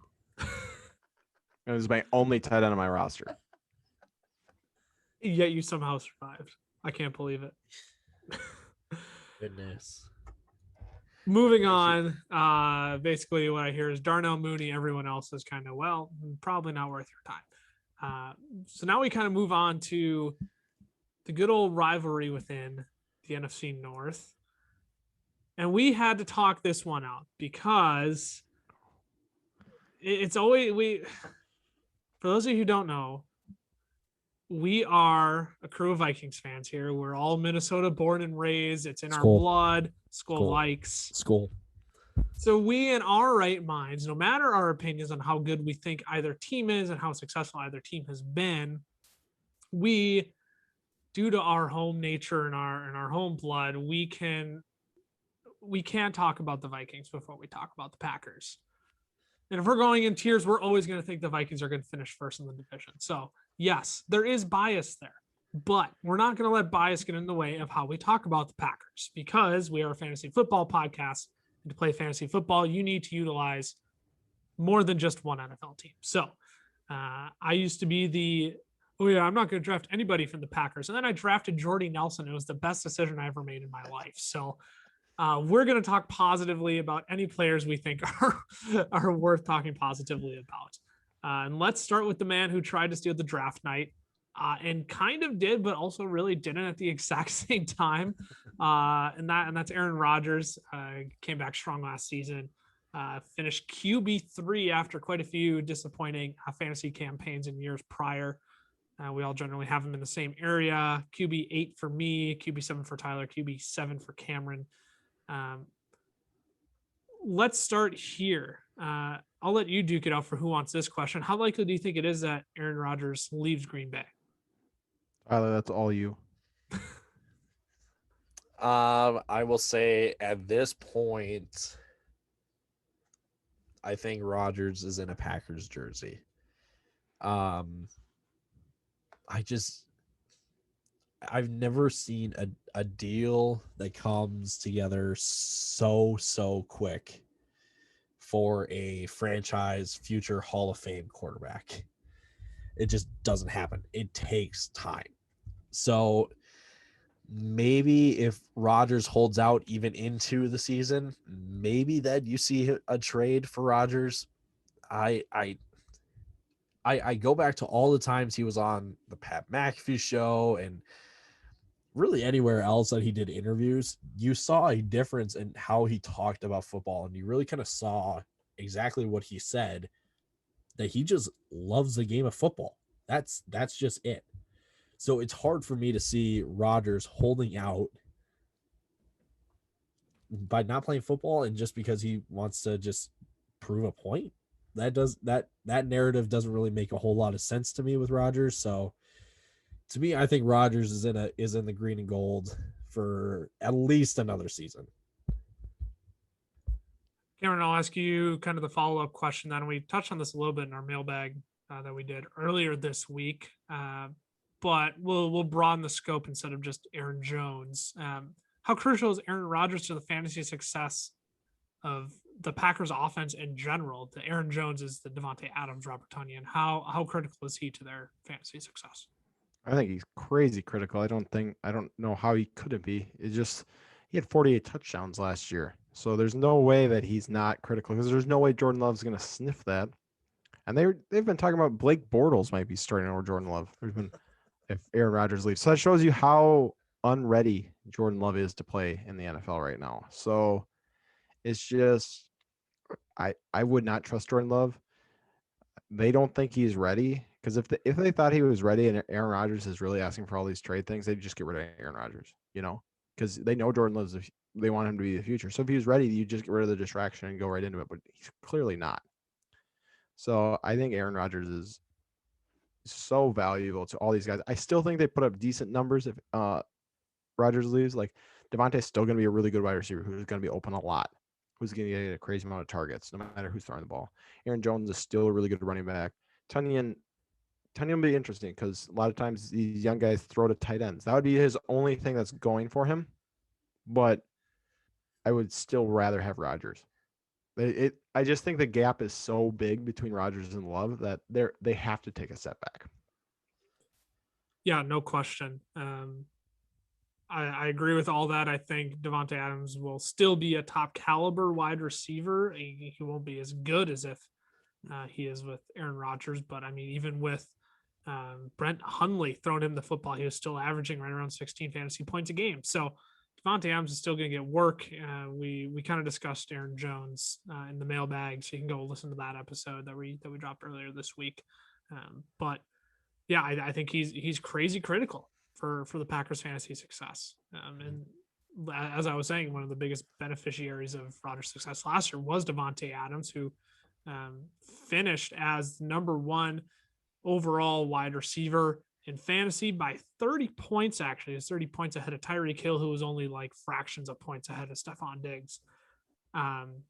[SPEAKER 2] It was my only tight end on my roster.
[SPEAKER 1] Yet you somehow survived. I can't believe it.
[SPEAKER 3] Goodness.
[SPEAKER 1] Moving on, basically what I hear is Darnell Mooney, everyone else is kind of, well, probably not worth your time. So now we kind of move on to the good old rivalry within the NFC North. And we had to talk this one out because it's always for those of you who don't know, we are a crew of Vikings fans here. We're all Minnesota born and raised. It's in our blood. Skull Vikes.
[SPEAKER 3] Skull.
[SPEAKER 1] So we, in our right minds, no matter our opinions on how good we think either team is and how successful either team has been, we, due to our home nature and our home blood, we can't talk about the Vikings before we talk about the Packers. And if we're going in tiers, we're always going to think the Vikings are going to finish first in the division. So yes, there is bias there, but we're not going to let bias get in the way of how we talk about the Packers, because we are a fantasy football podcast. And to play fantasy football, you need to utilize more than just one NFL team. So I used to be I'm not going to draft anybody from the Packers. And then I drafted Jordy Nelson. It was the best decision I ever made in my life. So we're going to talk positively about any players we think are worth talking positively about. And let's start with the man who tried to steal the draft night and kind of did, but also really didn't at the exact same time. And that's Aaron Rodgers. Came back strong last season. Finished QB3 after quite a few disappointing fantasy campaigns in years prior. We all generally have him in the same area. QB8 for me, QB7 for Tyler, QB7 for Cameron. Let's start here. I'll let you duke it out for who wants this question. How likely do you think it is that Aaron Rodgers leaves Green Bay?
[SPEAKER 2] Tyler, that's all you.
[SPEAKER 3] I will say at this point, I think Rodgers is in a Packers jersey. I've never seen a deal that comes together so quick for a franchise future Hall of Fame quarterback. It just doesn't happen. It takes time. So maybe if Rodgers holds out even into the season, maybe that you see a trade for Rodgers. I go back to all the times he was on the Pat McAfee show and really anywhere else that he did interviews. You saw a difference in how he talked about football, and you really kind of saw exactly what he said, that he just loves the game of football. That's just it. So it's hard for me to see Rodgers holding out by not playing football and just because he wants to just prove a point. That narrative doesn't really make a whole lot of sense to me with Rodgers. So to me, I think Rodgers is in the green and gold for at least another season.
[SPEAKER 1] Cameron, I'll ask you kind of the follow-up question then. We touched on this a little bit in our mailbag that we did earlier this week, but we'll broaden the scope instead of just Aaron Jones. How crucial is Aaron Rodgers to the fantasy success of the Packers offense in general? The Aaron Jones is the Devonte Adams, Robert Tanyan. How critical is he to their fantasy success?
[SPEAKER 2] I think he's crazy critical. I don't know how he couldn't be. He had 48 touchdowns last year. So there's no way that he's not critical, because there's no way Jordan Love's going to sniff that. And they've been talking about Blake Bortles might be starting over Jordan Love. If Aaron Rodgers leaves. So that shows you how unready Jordan Love is to play in the NFL right now. So it's just, I would not trust Jordan Love. They don't think he's ready, because if they thought he was ready and Aaron Rodgers is really asking for all these trade things, they'd just get rid of Aaron Rodgers, because they know Jordan Love's, they want him to be the future. So if he was ready, you just get rid of the distraction and go right into it, but he's clearly not. So I think Aaron Rodgers is so valuable to all these guys. I still think they put up decent numbers if Rodgers leaves. Like Devontae's still going to be a really good wide receiver who's going to be open a lot, who's going to get a crazy amount of targets no matter who's throwing the ball. Aaron Jones is still a really good running back. Tanyan will be interesting because a lot of times these young guys throw to tight ends. That would be his only thing that's going for him. But I would still rather have Rodgers. I just think the gap is so big between Rodgers and Love that they have to take a step back.
[SPEAKER 1] Yeah, no question. I agree with all that. I think Devonte Adams will still be a top caliber wide receiver. He won't be as good as if he is with Aaron Rodgers. But I mean, even with Brent Hundley throwing him the football, he was still averaging right around 16 fantasy points a game. So Devonte Adams is still going to get work. We kind of discussed Aaron Jones in the mailbag, so you can go listen to that episode that we dropped earlier this week. But yeah, I think he's crazy critical for the Packers' fantasy success. And as I was saying, one of the biggest beneficiaries of Rodgers' success last year was Devonte Adams, who finished as number one overall wide receiver in fantasy by 30 points. Actually, it's 30 points ahead of Tyreek Hill, who was only like fractions of points ahead of Stephon Diggs. Cameron,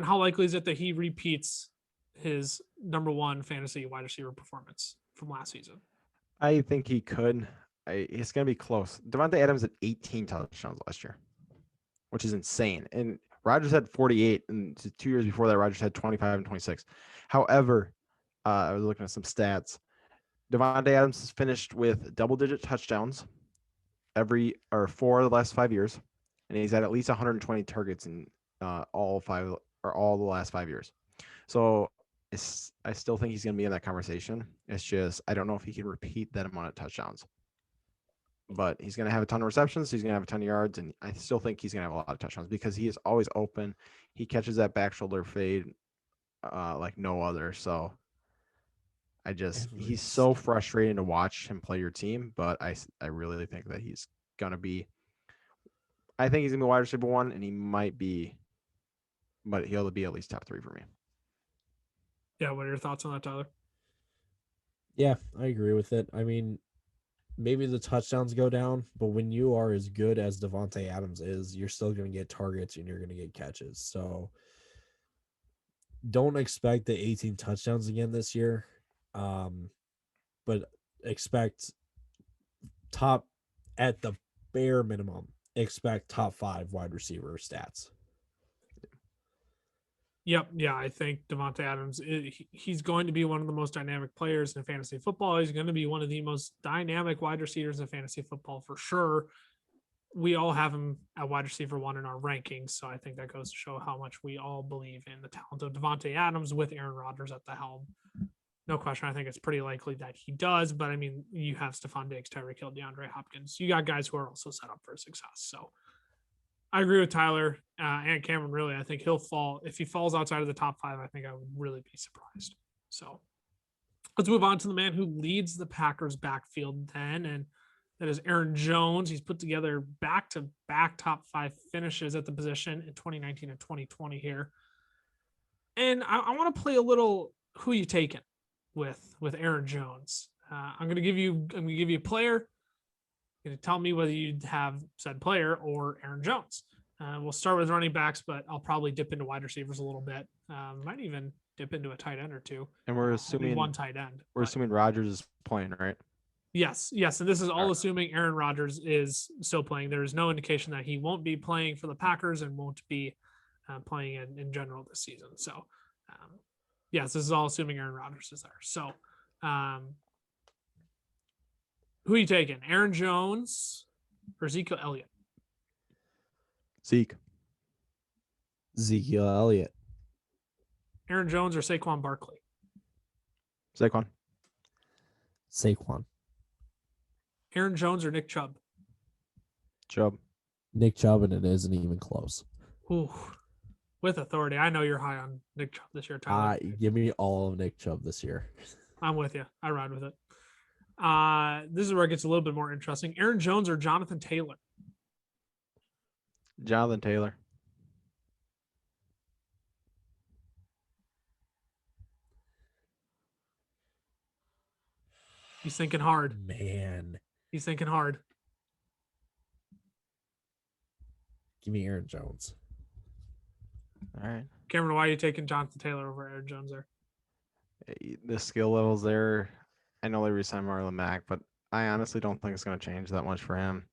[SPEAKER 1] how likely is it that he repeats his number one fantasy wide receiver performance from last season?
[SPEAKER 2] I think he could. It's going to be close. Devonte Adams had 18 touchdowns last year, which is insane. And Rodgers had 48, and 2 years before that, Rodgers had 25 and 26. However, I was looking at some stats. Devonte Adams has finished with double-digit touchdowns 4 of the last 5 years, and he's had at least 120 targets in all the last 5 years. So I still think he's going to be in that conversation. It's just I don't know if he can repeat that amount of touchdowns. But he's going to have a ton of receptions. He's going to have a ton of yards, and I still think he's going to have a lot of touchdowns because he is always open. He catches that back shoulder fade like no other. So he's so frustrating to watch him play your team, but I really think that he's going to be – I think he's going to be wide receiver 1, and he might be – but he'll be at least top 3 for me.
[SPEAKER 1] Yeah, what are your thoughts on that, Tyler?
[SPEAKER 4] Yeah, I agree with it. I mean, maybe the touchdowns go down, but when you are as good as Devonte Adams is, you're still going to get targets and you're going to get catches. So don't expect the 18 touchdowns again this year, but expect at the bare minimum, expect top 5 wide receiver stats.
[SPEAKER 1] Yep. Yeah, I think Devonte Adams, he's going to be one of the most dynamic players in fantasy football. He's going to be one of the most dynamic wide receivers in fantasy football for sure. We all have him at wide receiver 1 in our rankings, so I think that goes to show how much we all believe in the talent of Devonte Adams with Aaron Rodgers at the helm. No question. I think it's pretty likely that he does, but I mean, you have Stephon Diggs, Tyreek Hill, DeAndre Hopkins. You got guys who are also set up for success. So I agree with Tyler and Cameron. Really, I think he'll fall. If he falls outside of the top 5, I think I would really be surprised. So let's move on to the man who leads the Packers backfield then, and that is Aaron Jones. He's put together back-to-back top 5 finishes at the position in 2019 and 2020 here. And I want to play a little who you taking with Aaron Jones. I'm going to give you a player. You're going to tell me whether you'd have said player or Aaron Jones. We'll start with running backs, but I'll probably dip into wide receivers a little bit. Might even dip into a tight end or two.
[SPEAKER 2] And we're assuming
[SPEAKER 1] one tight end.
[SPEAKER 2] Assuming Rodgers is playing, right?
[SPEAKER 1] Yes. And this is all assuming Aaron Rodgers is still playing. There is no indication that he won't be playing for the Packers and won't be playing in general this season. So, yes, this is all assuming Aaron Rodgers is there. So, who are you taking? Aaron Jones or Ezekiel Elliott?
[SPEAKER 4] Ezekiel Elliott.
[SPEAKER 1] Aaron Jones or Saquon Barkley?
[SPEAKER 2] Saquon.
[SPEAKER 1] Aaron Jones or Nick Chubb?
[SPEAKER 4] Nick Chubb, and it isn't even close.
[SPEAKER 1] Ooh, with authority. I know you're high on Nick Chubb this year, Tyler.
[SPEAKER 4] Give me all of Nick Chubb this year.
[SPEAKER 1] I'm with you. I ride with it. This is where it gets a little bit more interesting. Aaron Jones or Jonathan Taylor?
[SPEAKER 2] Jonathan Taylor.
[SPEAKER 1] He's thinking hard.
[SPEAKER 4] Man.
[SPEAKER 1] He's thinking hard.
[SPEAKER 4] Give me Aaron Jones.
[SPEAKER 2] All right.
[SPEAKER 1] Cameron, why are you taking Jonathan Taylor over Aaron Jones there?
[SPEAKER 2] The skill levels there, I know they re-signed Marlon Mack, but I honestly don't think it's going to change that much for him.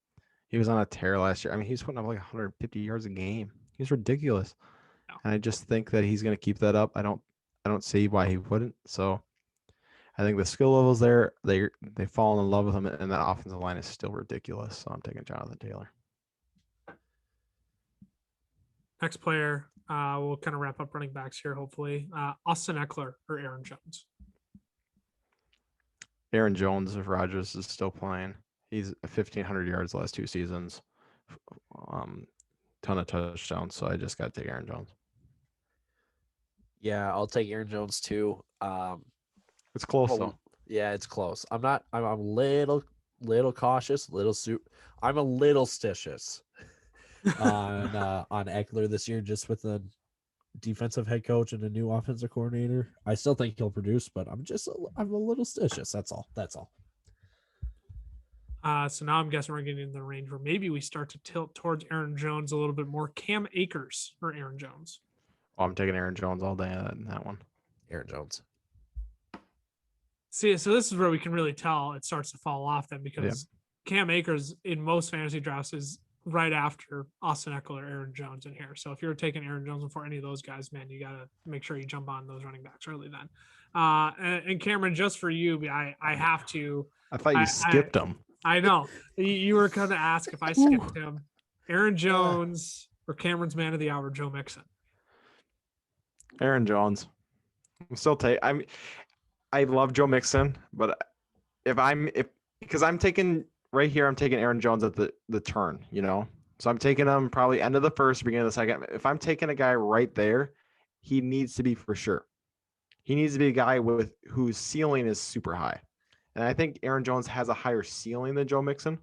[SPEAKER 2] He was on a tear last year. I mean, he was putting up like 150 yards a game. He's ridiculous.
[SPEAKER 1] No.
[SPEAKER 2] And I just think that he's going to keep that up. I don't see why he wouldn't. So I think the skill levels there, they fall in love with him, and that offensive line is still ridiculous. So I'm taking Jonathan Taylor.
[SPEAKER 1] Next player, we'll kind of wrap up running backs here, hopefully. Austin Eckler or Aaron Jones?
[SPEAKER 2] Aaron Jones, if Rodgers is still playing. He's 1,500 yards the last 2 seasons. ton of touchdowns, so I just got to take Aaron Jones.
[SPEAKER 4] Yeah, I'll take Aaron Jones too.
[SPEAKER 2] It's close though.
[SPEAKER 4] Yeah, it's close. I'm a little cautious, I'm a little stitious on Eckler this year, just with the defensive head coach and a new offensive coordinator. I still think he'll produce, but I'm a little stitious. That's all.
[SPEAKER 1] So now I'm guessing we're getting in the range where maybe we start to tilt towards Aaron Jones a little bit more. Cam Akers or Aaron Jones?
[SPEAKER 2] Oh, I'm taking Aaron Jones all day in that one.
[SPEAKER 4] Aaron Jones.
[SPEAKER 1] See, so this is where we can really tell it starts to fall off then, because Cam Akers in most fantasy drafts is right after Austin Eckler, Aaron Jones in here. So if you're taking Aaron Jones before any of those guys, man, you got to make sure you jump on those running backs early then. And Cameron, just for you, I have to.
[SPEAKER 2] I thought you skipped him.
[SPEAKER 1] I know. You were going to ask if I skipped him. Aaron Jones or Cameron's man of the hour, Joe Mixon?
[SPEAKER 2] Aaron Jones. I love Joe Mixon, but because I'm taking right here, I'm taking Aaron Jones at the turn, So I'm taking him probably end of the first, beginning of the second. If I'm taking a guy right there, he needs to be for sure. He needs to be a guy whose ceiling is super high. And I think Aaron Jones has a higher ceiling than Joe Mixon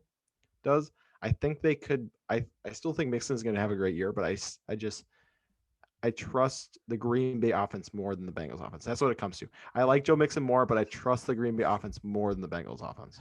[SPEAKER 2] does. I think they could. I still think Mixon's going to have a great year, but I trust the Green Bay offense more than the Bengals offense. That's what it comes to. I like Joe Mixon more, but I trust the Green Bay offense more than the Bengals offense.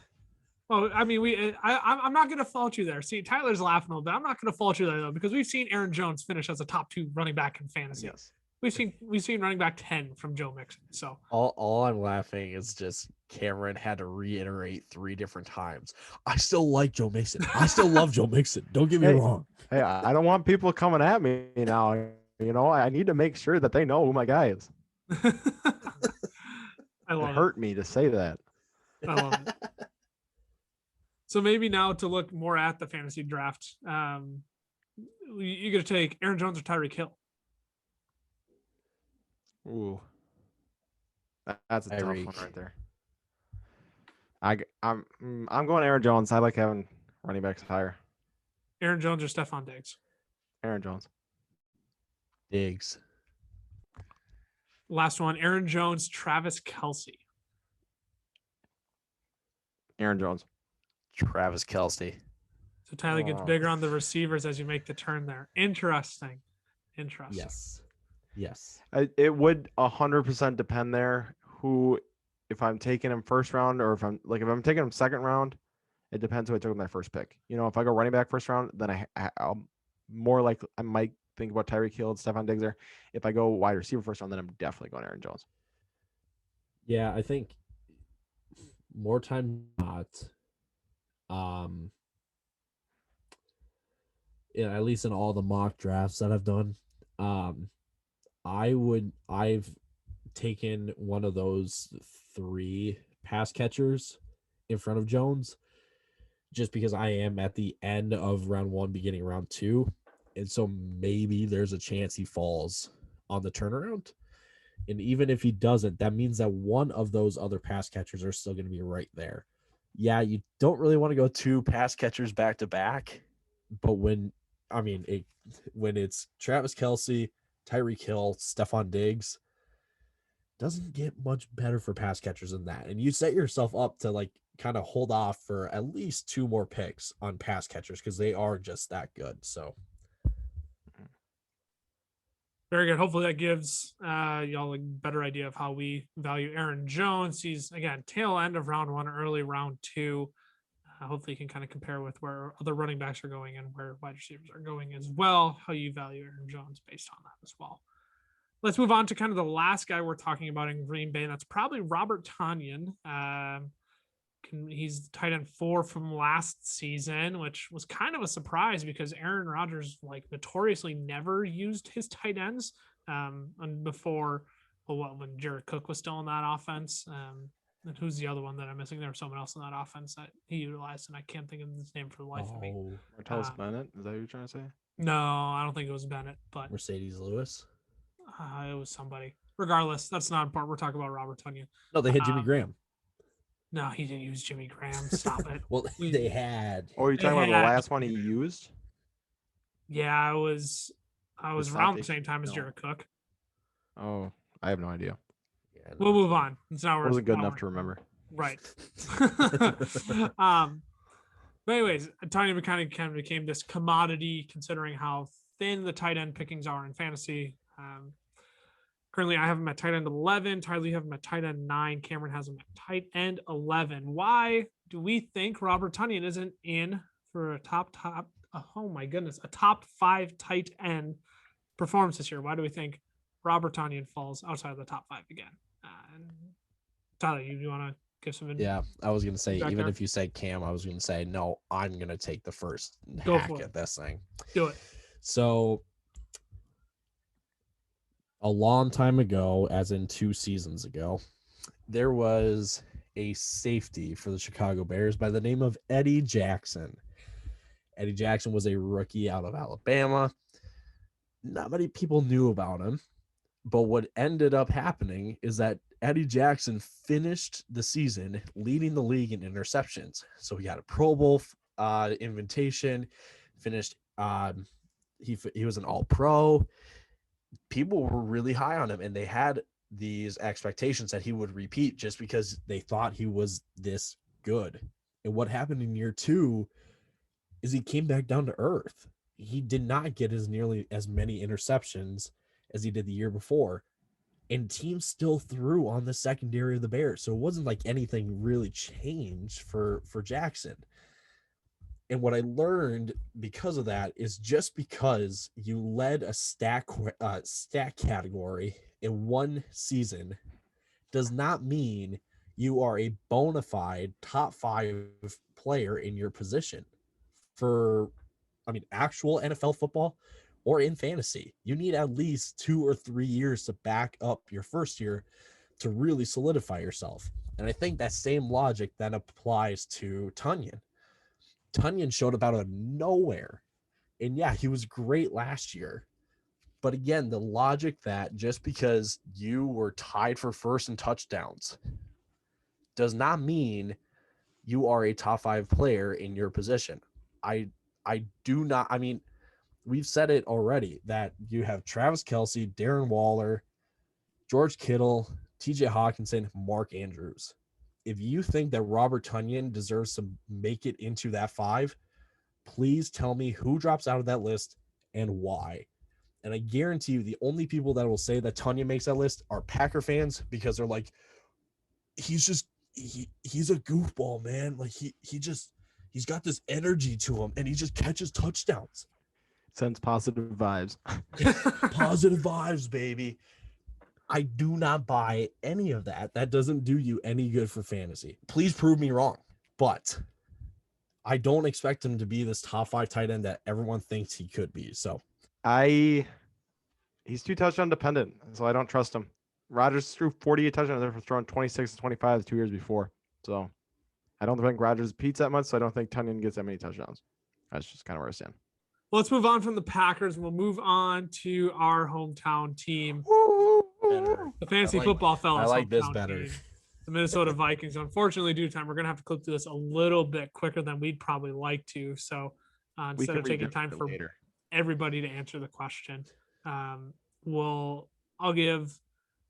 [SPEAKER 1] Well, I mean, I'm not going to fault you there. See, Tyler's laughing a little bit. I'm not going to fault you there though, because we've seen Aaron Jones finish as a top 2 running back in fantasy.
[SPEAKER 2] Yes.
[SPEAKER 1] We've seen running back 10 from Joe Mixon. So
[SPEAKER 4] all I'm laughing is just Cameron had to reiterate 3 different times. I still like Joe Mixon. I still love Joe Mixon. Don't get me wrong.
[SPEAKER 2] Hey, I don't want people coming at me now. I need to make sure that they know who my guy is.
[SPEAKER 1] I love
[SPEAKER 2] it. Hurt me to say that.
[SPEAKER 1] I love it. So maybe now to look more at the fantasy draft, you're going to take Aaron Jones or Tariq Hill?
[SPEAKER 2] Ooh, that's a tough one right there. I'm going Aaron Jones. I like having running backs higher.
[SPEAKER 1] Aaron Jones or Stephon Diggs?
[SPEAKER 2] Aaron Jones.
[SPEAKER 4] Diggs.
[SPEAKER 1] Last one, Aaron Jones, Travis Kelce.
[SPEAKER 2] Aaron Jones.
[SPEAKER 3] Travis Kelce.
[SPEAKER 1] So Tyler gets bigger on the receivers as you make the turn there. Interesting.
[SPEAKER 4] Yes.
[SPEAKER 2] It would 100% depend there if I'm taking him first round or if I'm taking him second round, it depends who I took with my first pick. If I go running back first round, then I'll more like I might think about Tyreek Hill and Stephon Diggs there. If I go wide receiver first round, then I'm definitely going Aaron Jones.
[SPEAKER 4] Yeah, I think more time not. At least in all the mock drafts that I've done, I've taken one of those 3 pass catchers in front of Jones just because I am at the end of round 1, beginning round 2. And so maybe there's a chance he falls on the turnaround. And even if he doesn't, that means that one of those other pass catchers are still going to be right there. Yeah, you don't really want to go 2 pass catchers back to back. But when it's Travis Kelce, Tyreek Hill, Stephon Diggs, doesn't get much better for pass catchers than that. And you set yourself up to kind of hold off for at least 2 more picks on pass catchers because they are just that good. So
[SPEAKER 1] very good. Hopefully that gives y'all a better idea of how we value Aaron Jones. He's, again, tail end of round 1, early round 2. Hopefully you can kind of compare with where other running backs are going and where wide receivers are going as well, how you value Aaron Jones based on that as well. Let's move on to kind of the last guy we're talking about in Green Bay, and that's probably Robert Tanyan. He's tight end 4 from last season, which was kind of a surprise because Aaron Rodgers notoriously never used his tight ends and before when Jared Cook was still in that offense. And who's the other one that I'm missing? There was someone else in that offense that he utilized, and I can't think of his name for the life of me.
[SPEAKER 2] Martellus Bennett? Is that what you're trying to say?
[SPEAKER 1] No, I don't think it was Bennett, but
[SPEAKER 4] Mercedes Lewis.
[SPEAKER 1] It was somebody. Regardless, that's not important. We're talking about Robert Tonyan.
[SPEAKER 4] No, they had Jimmy Graham.
[SPEAKER 1] No, he didn't use Jimmy Graham. Stop it.
[SPEAKER 4] Well, they had.
[SPEAKER 2] Oh, you're talking about the last one he used?
[SPEAKER 1] Yeah, I was around the same time as
[SPEAKER 2] No.
[SPEAKER 1] Jared Cook.
[SPEAKER 2] Oh, I have no idea.
[SPEAKER 3] Yeah,
[SPEAKER 1] We'll move on. It's not
[SPEAKER 2] Wasn't good enough to remember.
[SPEAKER 1] Right. But anyways, Tanyan kind of became this commodity considering how thin the tight end pickings are in fantasy. Currently, I have him at tight end 11. Tyler, you have him at tight end 9. Cameron has him at tight end 11. Why do we think Robert Tanyan isn't in for a top? Oh my goodness, a top 5 tight end performance this year? Why do we think Robert Tanyan falls outside of the top 5 again? Tyler, you want to give some?
[SPEAKER 4] Yeah, I was gonna say, even
[SPEAKER 1] there?
[SPEAKER 4] if you say Cam, I was gonna say no. I'm gonna take the first
[SPEAKER 1] Go
[SPEAKER 4] hack
[SPEAKER 1] for it.
[SPEAKER 4] at this thing.
[SPEAKER 1] Do it.
[SPEAKER 4] So, a long time ago, as in 2 seasons ago, there was a safety for the Chicago Bears by the name of Eddie Jackson. Eddie Jackson was a rookie out of Alabama. Not many people knew about him, but what ended up happening is that Eddie Jackson finished the season leading the league in interceptions. So he got a Pro Bowl invitation, finished he was an All-Pro. People were really high on him, and they had these expectations that he would repeat just because they thought he was this good. And what happened in year 2 is he came back down to earth. He did not get nearly as many interceptions as he did the year before. And teams still threw on the secondary of the Bears. So it wasn't like anything really changed for Jackson. And what I learned because of that is just because you led a stat category in one season does not mean you are a bona fide top 5 player in your position for, actual NFL football or in fantasy. You need at least 2 or 3 years to back up your first year to really solidify yourself. And I think that same logic then applies to Tanyan. Tanyan showed up out of nowhere. And yeah, he was great last year. But again, the logic that just because you were tied for first in touchdowns does not mean you are a top 5 player in your position. I do not, we've said it already that you have Travis Kelce, Darren Waller, George Kittle, TJ Hawkinson, Mark Andrews. If you think that Robert Tanyan deserves to make it into that 5, please tell me who drops out of that list and why. And I guarantee you the only people that will say that Tanyan makes that list are Packer fans, because they're like, he's a goofball, man. Like he's got this energy to him and he just catches touchdowns.
[SPEAKER 2] Sends positive vibes.
[SPEAKER 4] Positive vibes, baby. I do not buy any of that. That doesn't do you any good for fantasy. Please prove me wrong. But I don't expect him to be this top 5 tight end that everyone thinks he could be. So
[SPEAKER 2] he's too touchdown dependent, so I don't trust him. Rodgers threw 48 touchdowns after throwing 26 and 25 the 2 years before. So I don't think Rodgers repeats that much, so I don't think Tanyan gets that many touchdowns. That's just kind of where I stand.
[SPEAKER 1] Well, let's move on from the Packers and we'll move on to our hometown team.
[SPEAKER 4] better.
[SPEAKER 1] The fantasy football fellas.
[SPEAKER 4] I like this
[SPEAKER 1] hometown
[SPEAKER 4] better.
[SPEAKER 1] team, the Minnesota Vikings. Unfortunately, due to time, we're going to have to clip through this a little bit quicker than we'd probably like to. So instead of taking time for everybody to answer the question, I'll give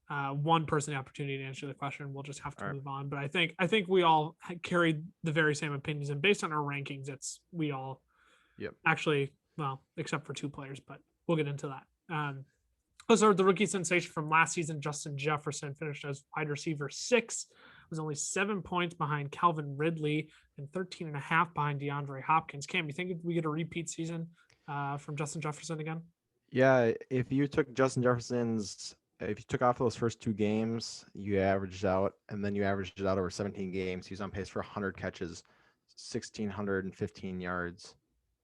[SPEAKER 1] one person the opportunity to answer the question. We'll just have to move on. But I think we all carried the very same opinions, and based on our rankings, we all actually, well, except for 2 players, but we'll get into that. Let's start with the rookie sensation from last season. Justin Jefferson finished as wide receiver 6, was only 7 points behind Calvin Ridley and 13.5 behind DeAndre Hopkins. Cam, you think we get a repeat season from Justin Jefferson again?
[SPEAKER 2] Yeah, if you took off those first 2 games, you averaged out, and then you averaged it out over 17 games, he was on pace for 100 catches, 1,615 yards,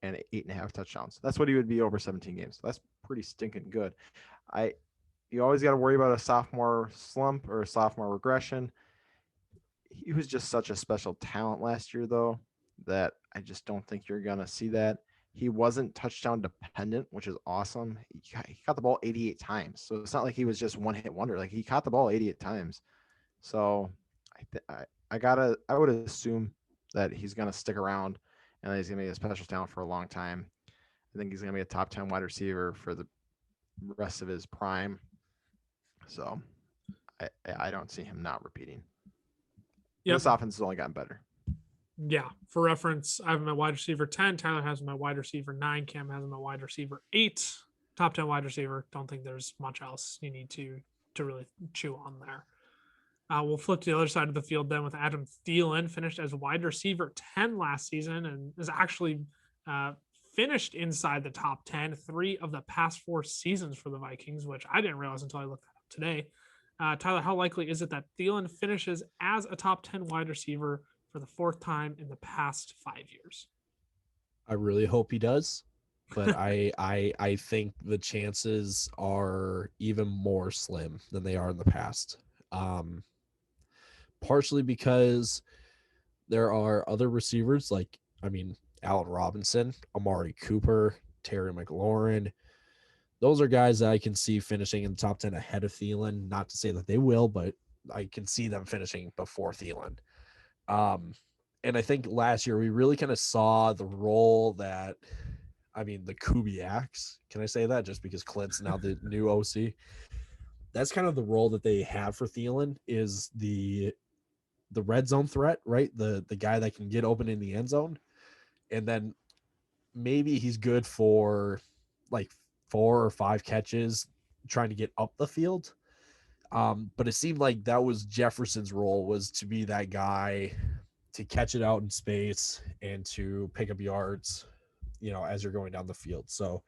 [SPEAKER 2] and 8.5 touchdowns. That's what he would be over 17 games. That's pretty stinking good. You always got to worry about a sophomore slump or a sophomore regression. He was just such a special talent last year, though, that I just don't think you're going to see that. He wasn't touchdown dependent, which is awesome. He caught the ball 88 times. So it's not like he was just one hit wonder. Like, he caught the ball 88 times. So I would assume that he's going to stick around and that he's going to be a special talent for a long time. I think he's going to be a top 10 wide receiver for the rest of his prime. So I don't see him not repeating. Yep. This offense has only gotten better.
[SPEAKER 1] Yeah. For reference, I have him at wide receiver 10. Tyler has him at wide receiver 9. Cam has him at wide receiver 8. Top 10 wide receiver. Don't think there's much else you need to really chew on there. We'll flip to the other side of the field then with Adam Thielen, finished as wide receiver 10 last season and is actually finished inside the top 10 3 of the past 4 seasons for the Vikings, which I didn't realize until I looked that up today. Tyler, how likely is it that Thielen finishes as a top 10 wide receiver for the 4th time in the past 5 years?
[SPEAKER 4] I really hope he does, but I think the chances are even more slim than they are in the past. Partially because there are other receivers Allen Robinson, Amari Cooper, Terry McLaurin. Those are guys that I can see finishing in the top 10 ahead of Thielen. Not to say that they will, but I can see them finishing before Thielen. And I think last year we really kind of saw the role that, the Kubiaks. Can I say that just because Clint's now the new OC? That's kind of the role that they have for Thielen is the red zone threat, right? The guy that can get open in the end zone. And then maybe he's good for 4 or 5 catches trying to get up the field. But it seemed like that was Jefferson's role, was to be that guy to catch it out in space and to pick up yards, as you're going down the field. So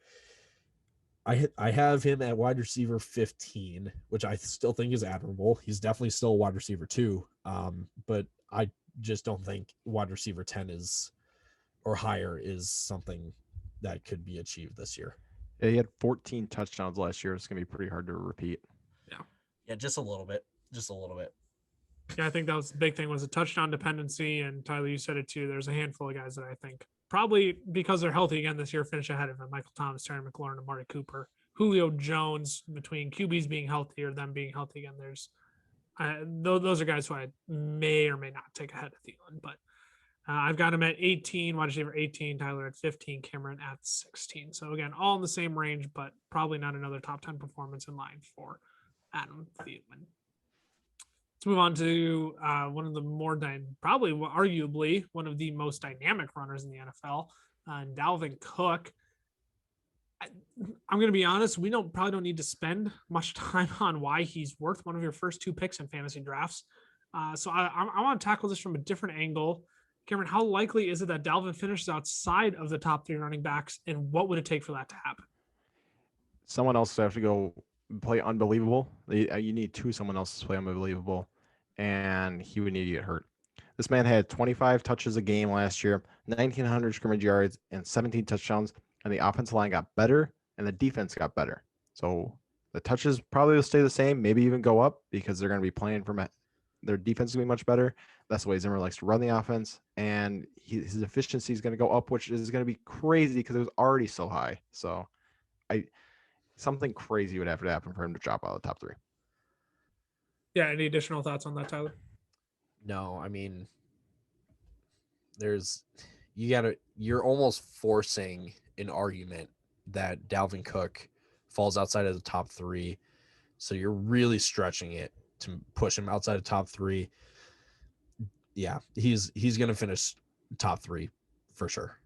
[SPEAKER 4] I have him at wide receiver 15, which I still think is admirable. He's definitely still a wide receiver 2. But I just don't think wide receiver 10 is or higher is something that could be achieved this year.
[SPEAKER 2] Yeah, he had 14 touchdowns last year. It's going to be pretty hard to repeat.
[SPEAKER 3] Yeah, just a little bit.
[SPEAKER 1] Yeah, I think that was the big thing, was a touchdown dependency. And Tyler, you said it too. There's a handful of guys that I think probably because they're healthy again this year, finish ahead of him. Michael Thomas, Terry McLaurin, Amari Cooper, Julio Jones, between QBs being healthy or them being healthy again. There's those are guys who I may or may not take ahead of Thielen, but I've got him at 18, wide receiver 18, Tyler at 15, Cameron at 16. So again, all in the same range, but probably not another top 10 performance in line for Adam Thielen. Let's move on to one of the more probably arguably one of the most dynamic runners in the NFL, Dalvin Cook. I'm going to be honest, we probably don't need to spend much time on why he's worth one of your first 2 picks in fantasy drafts. So I want to tackle this from a different angle. Cameron, how likely is it that Dalvin finishes outside of the top 3 running backs, and what would it take for that to happen?
[SPEAKER 2] Someone else would have to go play unbelievable. You need someone else to play unbelievable, and he would need to get hurt. This man had 25 touches a game last year, 1,900 scrimmage yards, and 17 touchdowns, and the offensive line got better, and the defense got better. So the touches probably will stay the same, maybe even go up, because they're going to be playing from their defense is going to be much better. That's the way Zimmer likes to run the offense, and his efficiency is going to go up, which is going to be crazy because it was already so high. So something crazy would have to happen for him to drop out of the top 3.
[SPEAKER 1] Yeah, any additional thoughts on that, Tyler?
[SPEAKER 3] No, you're almost forcing an argument that Dalvin Cook falls outside of the top 3. So you're really stretching it to push him outside of top 3. Yeah, he's going to finish top 3 for sure.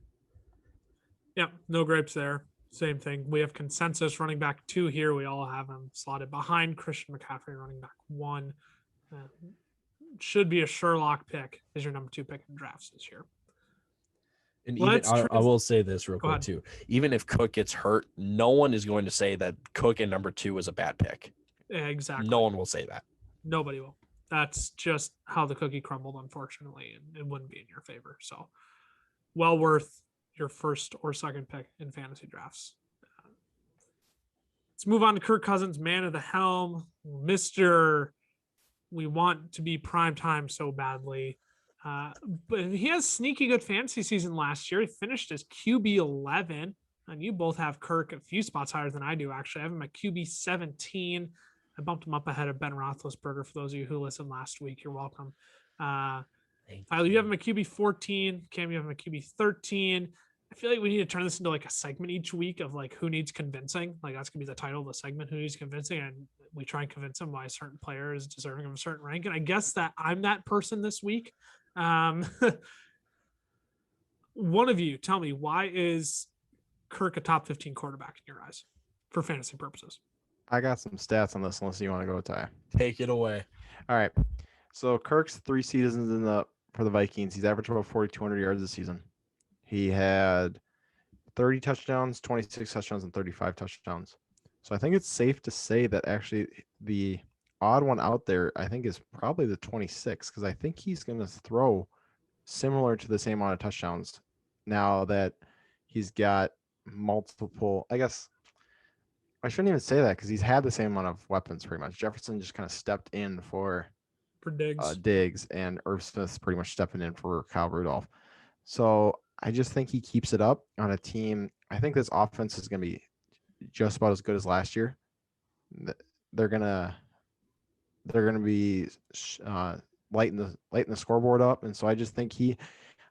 [SPEAKER 1] Yeah, no grapes there. Same thing. We have consensus running back 2 here. We all have him slotted behind Christian McCaffrey, running back 1. Should be a Sherlock pick as your number 2 pick in drafts this year.
[SPEAKER 3] And I will say this real quick too. Even if Cook gets hurt, no one is going to say that Cook in number 2 is a bad pick.
[SPEAKER 1] Exactly.
[SPEAKER 3] No one will say that.
[SPEAKER 1] Nobody will. That's just how the cookie crumbled, unfortunately, and it wouldn't be in your favor. So well worth your first or second pick in fantasy drafts. Let's move on to Kirk Cousins, man of the helm, Mr. We want to be prime time so badly. But he has sneaky good fantasy season last year. He finished as QB 11, and you both have Kirk a few spots higher than I do, actually. I have him at QB 17. I bumped him up ahead of Ben Roethlisberger for those of you who listened last week. You're welcome. Tyler, you have him at QB 14. Cam, you have him at QB 13. I feel like we need to turn this into like a segment each week of like who needs convincing. Like that's gonna be the title of the segment, who needs convincing, and we try and convince them why a certain player is deserving of a certain rank. And I guess that I'm that person this week. One of you tell me, why is Kirk a top 15 quarterback in your eyes for fantasy purposes?
[SPEAKER 2] I got some stats on this unless you want to go, Ty.
[SPEAKER 3] Take it away.
[SPEAKER 2] All right. So Kirk's 3 seasons for the Vikings, he's averaged about 4,200 yards this season. He had 30 touchdowns, 26 touchdowns, and 35 touchdowns. So I think it's safe to say that actually the odd one out there, I think, is probably the 26, because I think he's going to throw similar to the same amount of touchdowns now that he's got multiple. I guess I shouldn't even say that because he's had the same amount of weapons pretty much. Jefferson just kind of stepped in for Diggs, and Irv Smith's pretty much stepping in for Kyle Rudolph. So I just think he keeps it up on a team. I think this offense is going to be just about as good as last year. They're gonna be lighting the scoreboard up, and so I just think he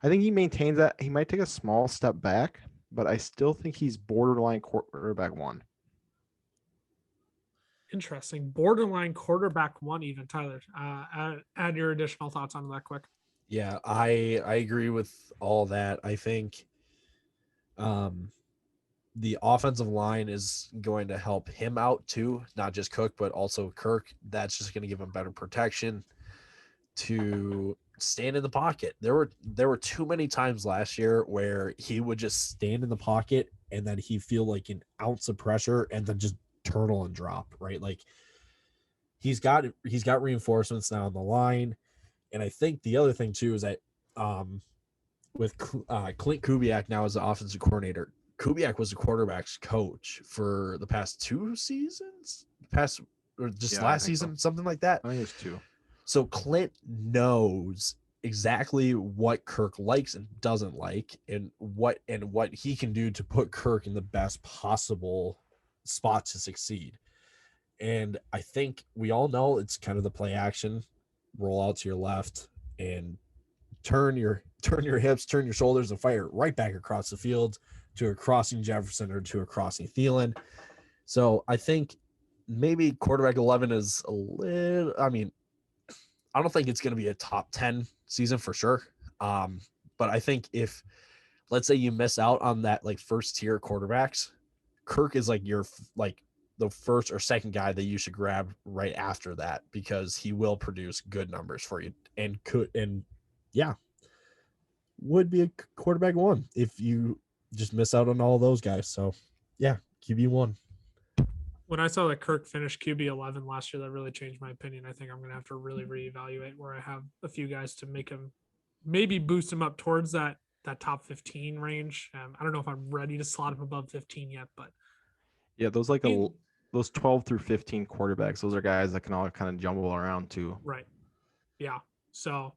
[SPEAKER 2] maintains that. He might take a small step back, but I still think he's borderline quarterback 1.
[SPEAKER 1] Interesting. Borderline quarterback 1 even. Tyler, add your additional thoughts on that quick.
[SPEAKER 4] Yeah, I agree with all that. I think the offensive line is going to help him out too, not just Cook, but also Kirk. That's just going to give him better protection to stand in the pocket. There were too many times last year where he would just stand in the pocket and then he'd feel like an ounce of pressure and then just turtle and drop, right? Like he's got reinforcements now on the line. And I think the other thing too is that with Clint Kubiak now as the offensive coordinator, Kubiak was the quarterback's coach for the past 2 seasons, last season, so. Something like that.
[SPEAKER 2] I think it was 2.
[SPEAKER 4] So Clint knows exactly what Kirk likes and doesn't like, and what he can do to put Kirk in the best possible spot to succeed. And I think we all know it's kind of the play action, roll out to your left and turn your hips, turn your shoulders, and fire right back across the field to a crossing Jefferson or to a crossing Thielen. So I think maybe quarterback 11 is a little, I mean, I don't think it's going to be a top 10 season for sure. But I think if, let's say you miss out on that, like first tier quarterbacks, Kirk is like your, like the first or second guy that you should grab right after that, because he will produce good numbers for you and would be a quarterback 1 if you just miss out on all those guys. So yeah, QB 1.
[SPEAKER 1] When I saw that Kirk finished QB 11 last year, that really changed my opinion. I think I'm going to have to really reevaluate where I have a few guys to make him, maybe boost him up towards that top 15 range. I don't know if I'm ready to slot him above 15 yet, but
[SPEAKER 2] yeah, those those 12 through 15 quarterbacks, those are guys that can all kind of jumble around too.
[SPEAKER 1] Right. Yeah. So,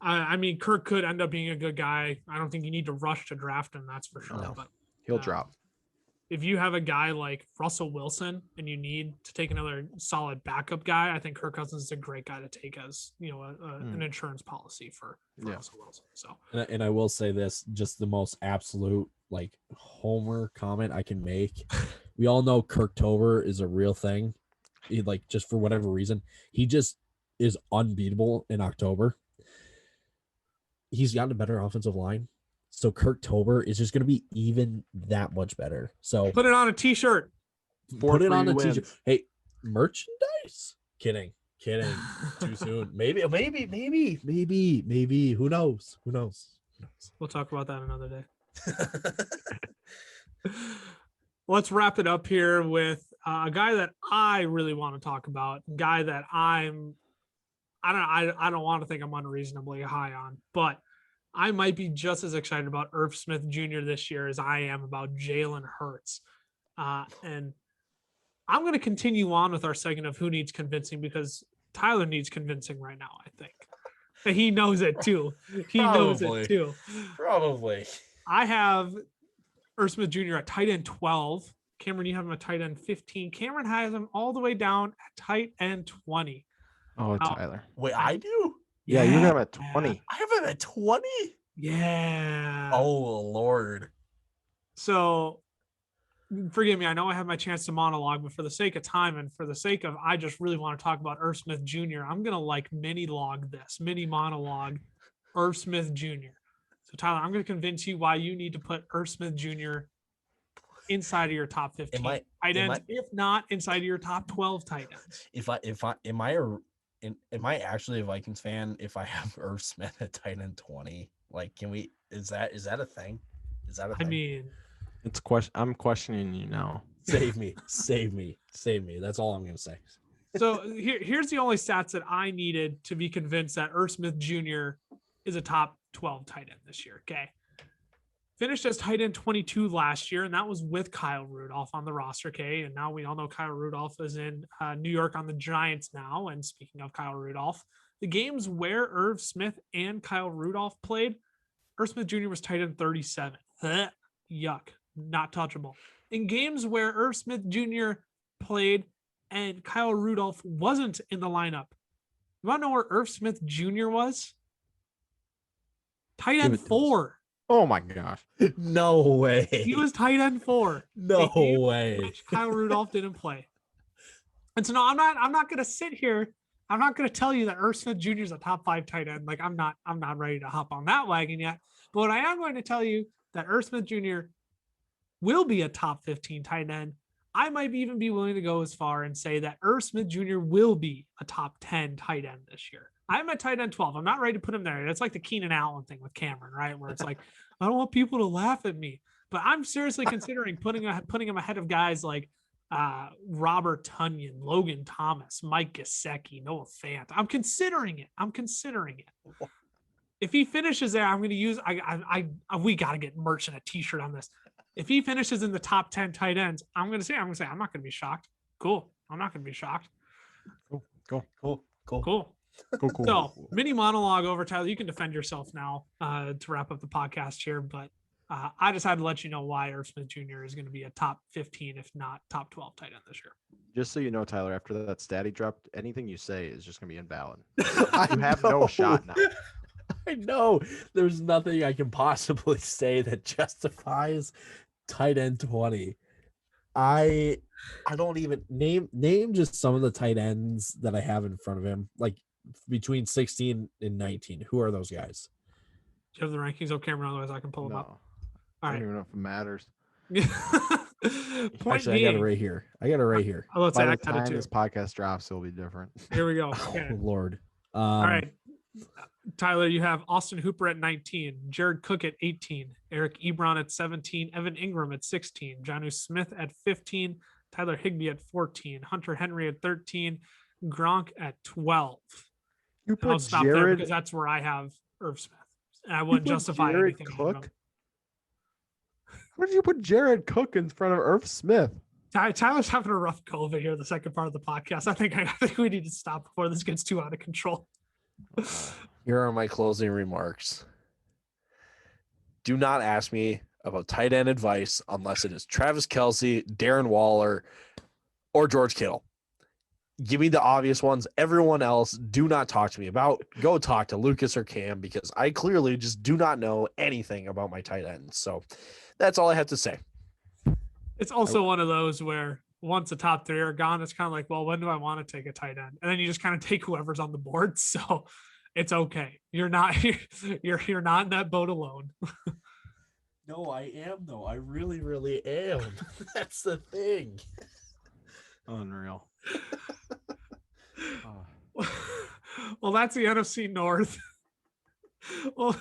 [SPEAKER 1] I mean, Kirk could end up being a good guy. I don't think you need to rush to draft him. That's for sure.
[SPEAKER 2] No,
[SPEAKER 1] but
[SPEAKER 2] he'll drop.
[SPEAKER 1] If you have a guy like Russell Wilson and you need to take another solid backup guy, I think Kirk Cousins is a great guy to take as, an insurance policy for Russell Wilson. So,
[SPEAKER 4] and I will say this, just the most absolute like homer comment I can make. We all know Kirktober is a real thing. He, like, just for whatever reason, he just is unbeatable in October. He's gotten a better offensive line. So Kirktober is just going to be even that much better. So
[SPEAKER 1] put it on a t-shirt.
[SPEAKER 4] Put it on a t-shirt. Hey, merchandise. Kidding. Too soon. Maybe. Who knows?
[SPEAKER 1] We'll talk about that another day. Let's wrap it up here with a guy that I really want to talk about. A guy that I don't want to think I'm unreasonably high on, but I might be just as excited about Irv Smith Jr. this year as I am about Jalen Hurts. And I'm going to continue on with our segment of who needs convincing, because Tyler needs convincing right now, I think. And he knows it too.
[SPEAKER 3] Probably.
[SPEAKER 1] I have Irv Smith Jr. at tight end 12. Cameron, you have him at tight end 15. Cameron has him all the way down at tight end 20.
[SPEAKER 2] Oh, Tyler.
[SPEAKER 3] Wait, I do?
[SPEAKER 2] Yeah, you have him at 20.
[SPEAKER 3] I have him at 20?
[SPEAKER 1] Yeah.
[SPEAKER 3] Oh, Lord.
[SPEAKER 1] So forgive me, I know I have my chance to monologue, but for the sake of time and for the sake of I just really want to talk about Irv Smith Jr., I'm gonna mini monologue Irv Smith Jr. So Tyler, I'm gonna convince you why you need to put Irv Smith Jr. inside of your top 15 tight ends, if not inside of your top 12 tight ends.
[SPEAKER 3] Am I actually a Vikings fan if I have Irv Smith at tight end 20? Like, is that a thing? Is that a thing?
[SPEAKER 1] I mean,
[SPEAKER 2] I'm questioning you now.
[SPEAKER 4] Save me. That's all I'm gonna say.
[SPEAKER 1] So here's the only stats that I needed to be convinced that Irv Smith Jr. is a top 12 tight end this year. Okay. Finished as tight end 22 last year, and that was with Kyle Rudolph on the roster. Okay. And now we all know Kyle Rudolph is in New York on the Giants now. And speaking of Kyle Rudolph, the games where Irv Smith and Kyle Rudolph played, Irv Smith Jr. was tight end 37. Yuck. Not touchable. In games where Irv Smith Jr. played and Kyle Rudolph wasn't in the lineup, you want to know where Irv Smith Jr. was? Tight end 4.
[SPEAKER 2] Oh my gosh.
[SPEAKER 4] No way.
[SPEAKER 1] He was tight end 4.
[SPEAKER 4] No way.
[SPEAKER 1] Which Kyle Rudolph didn't play. And so no, I'm not gonna sit here. I'm not gonna tell you that Irv Smith Jr. is a top 5 tight end. Like I'm not ready to hop on that wagon yet. But what I am going to tell you that Irv Smith Jr. will be a top 15 tight end. I might even be willing to go as far and say that Irv Smith Jr. will be a top 10 tight end this year. I'm at tight end 12. I'm not ready to put him there. It's like the Keenan Allen thing with Cameron, right? Where it's like, I don't want people to laugh at me, but I'm seriously considering putting him ahead of guys like Robert Tunyon, Logan Thomas, Mike Gesicki, Noah Fant. I'm considering it. If he finishes there, I'm going to use, we got to get merch and a t-shirt on this. If he finishes in the top 10 tight ends, I'm going to say, I'm not going to be shocked. Cool. I'm not going to be shocked. Cool. So mini monologue over, Tyler. You can defend yourself now to wrap up the podcast here, but I just had to let you know why Irv Smith Jr. is going to be a top 15, if not top 12 tight end this year.
[SPEAKER 2] Just so you know, Tyler, after that stat he dropped, anything you say is just going to be invalid. You have no shot now.
[SPEAKER 4] I know there's nothing I can possibly say that justifies tight end 20. I don't even name just some of the tight ends that I have in front of him, like between 16 and 19. Who are those guys?
[SPEAKER 1] Do you have the rankings on camera? Otherwise, I can pull them up. All right.
[SPEAKER 2] I don't even know if it matters.
[SPEAKER 4] Actually, I got it right here.
[SPEAKER 1] Let's
[SPEAKER 2] By
[SPEAKER 1] say
[SPEAKER 2] the
[SPEAKER 1] I got it
[SPEAKER 2] time
[SPEAKER 1] too.
[SPEAKER 2] this podcast drops, it'll be different.
[SPEAKER 1] Here we go.
[SPEAKER 4] Oh,
[SPEAKER 1] Okay.
[SPEAKER 4] Lord.
[SPEAKER 1] All right. Tyler, you have Austin Hooper at 19, Jared Cook at 18, Eric Ebron at 17, Evan Ingram at 16, Jonnu Smith at 15, Tyler Higbee at 14, Hunter Henry at 13, Gronk at 12.
[SPEAKER 2] You
[SPEAKER 1] I'll
[SPEAKER 2] put
[SPEAKER 1] stop there
[SPEAKER 2] Jared.
[SPEAKER 1] because that's where I have Irv Smith. And I wouldn't justify
[SPEAKER 2] Jared
[SPEAKER 1] anything.
[SPEAKER 2] Cook. Where did you put Jared Cook in front of Irv Smith?
[SPEAKER 1] Tyler's having a rough COVID here. The second part of the podcast. I think we need to stop before this gets too out of control.
[SPEAKER 3] Here are my closing remarks. Do not ask me about tight end advice unless it is Travis Kelce, Darren Waller, or George Kittle. Give me the obvious ones. Everyone else, do not talk to me about. Go talk to Lucas or Cam because I clearly just do not know anything about my tight ends. So that's all I have to say.
[SPEAKER 1] It's also one of those where once the top 3 are gone, it's kind of like, well, when do I want to take a tight end? And then you just kind of take whoever's on the board. So it's okay. You're not you're not in that boat alone.
[SPEAKER 4] No, I am though. I really, really am. That's the thing.
[SPEAKER 2] Unreal.
[SPEAKER 1] Well, that's the NFC North. Well,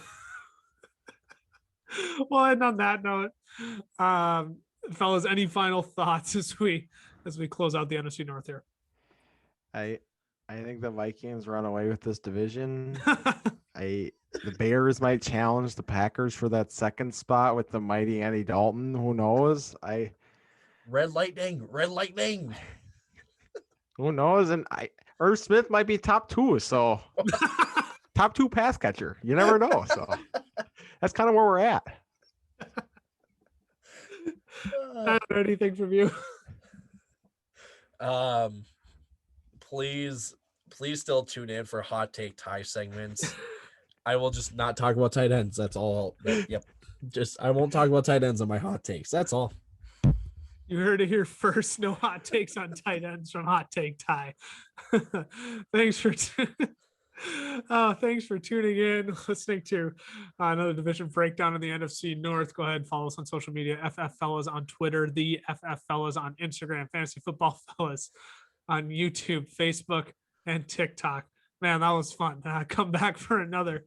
[SPEAKER 1] and on that note, fellas, any final thoughts as we close out the NFC North here?
[SPEAKER 2] I think the Vikings run away with this division. The Bears might challenge the Packers for that second spot with the mighty Andy Dalton. Who knows?
[SPEAKER 4] Red lightning.
[SPEAKER 2] Who knows? And Irv Smith might be top 2, so top 2 pass catcher. You never know. So that's kind of where we're at.
[SPEAKER 1] Anything from you?
[SPEAKER 4] Please still tune in for hot take tie segments. I will just not talk about tight ends. That's all. Yep. Just I won't talk about tight ends on my hot takes. That's all.
[SPEAKER 1] You heard it here first. No hot takes on tight ends from Hot Take Ty. Thanks for tuning in, listening to another division breakdown in the NFC North. Go ahead and follow us on social media. FF Fellas on Twitter, the FF Fellas on Instagram, Fantasy Football Fellas on YouTube, Facebook, and TikTok. Man, that was fun. Come back for another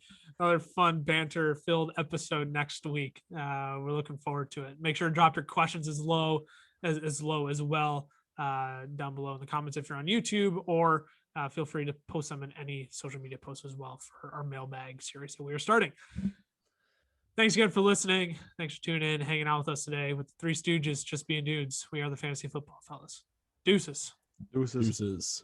[SPEAKER 1] fun banter-filled episode next week. We're looking forward to it. Make sure to drop your questions as low as well down below in the comments if you're on YouTube, or feel free to post them in any social media posts as well for our mailbag series that we are starting. Thanks again for listening. Thanks for tuning in, hanging out with us today with the Three Stooges just being dudes. We are the Fantasy Football Fellas. Deuces.
[SPEAKER 2] Deuces.
[SPEAKER 4] Deuces.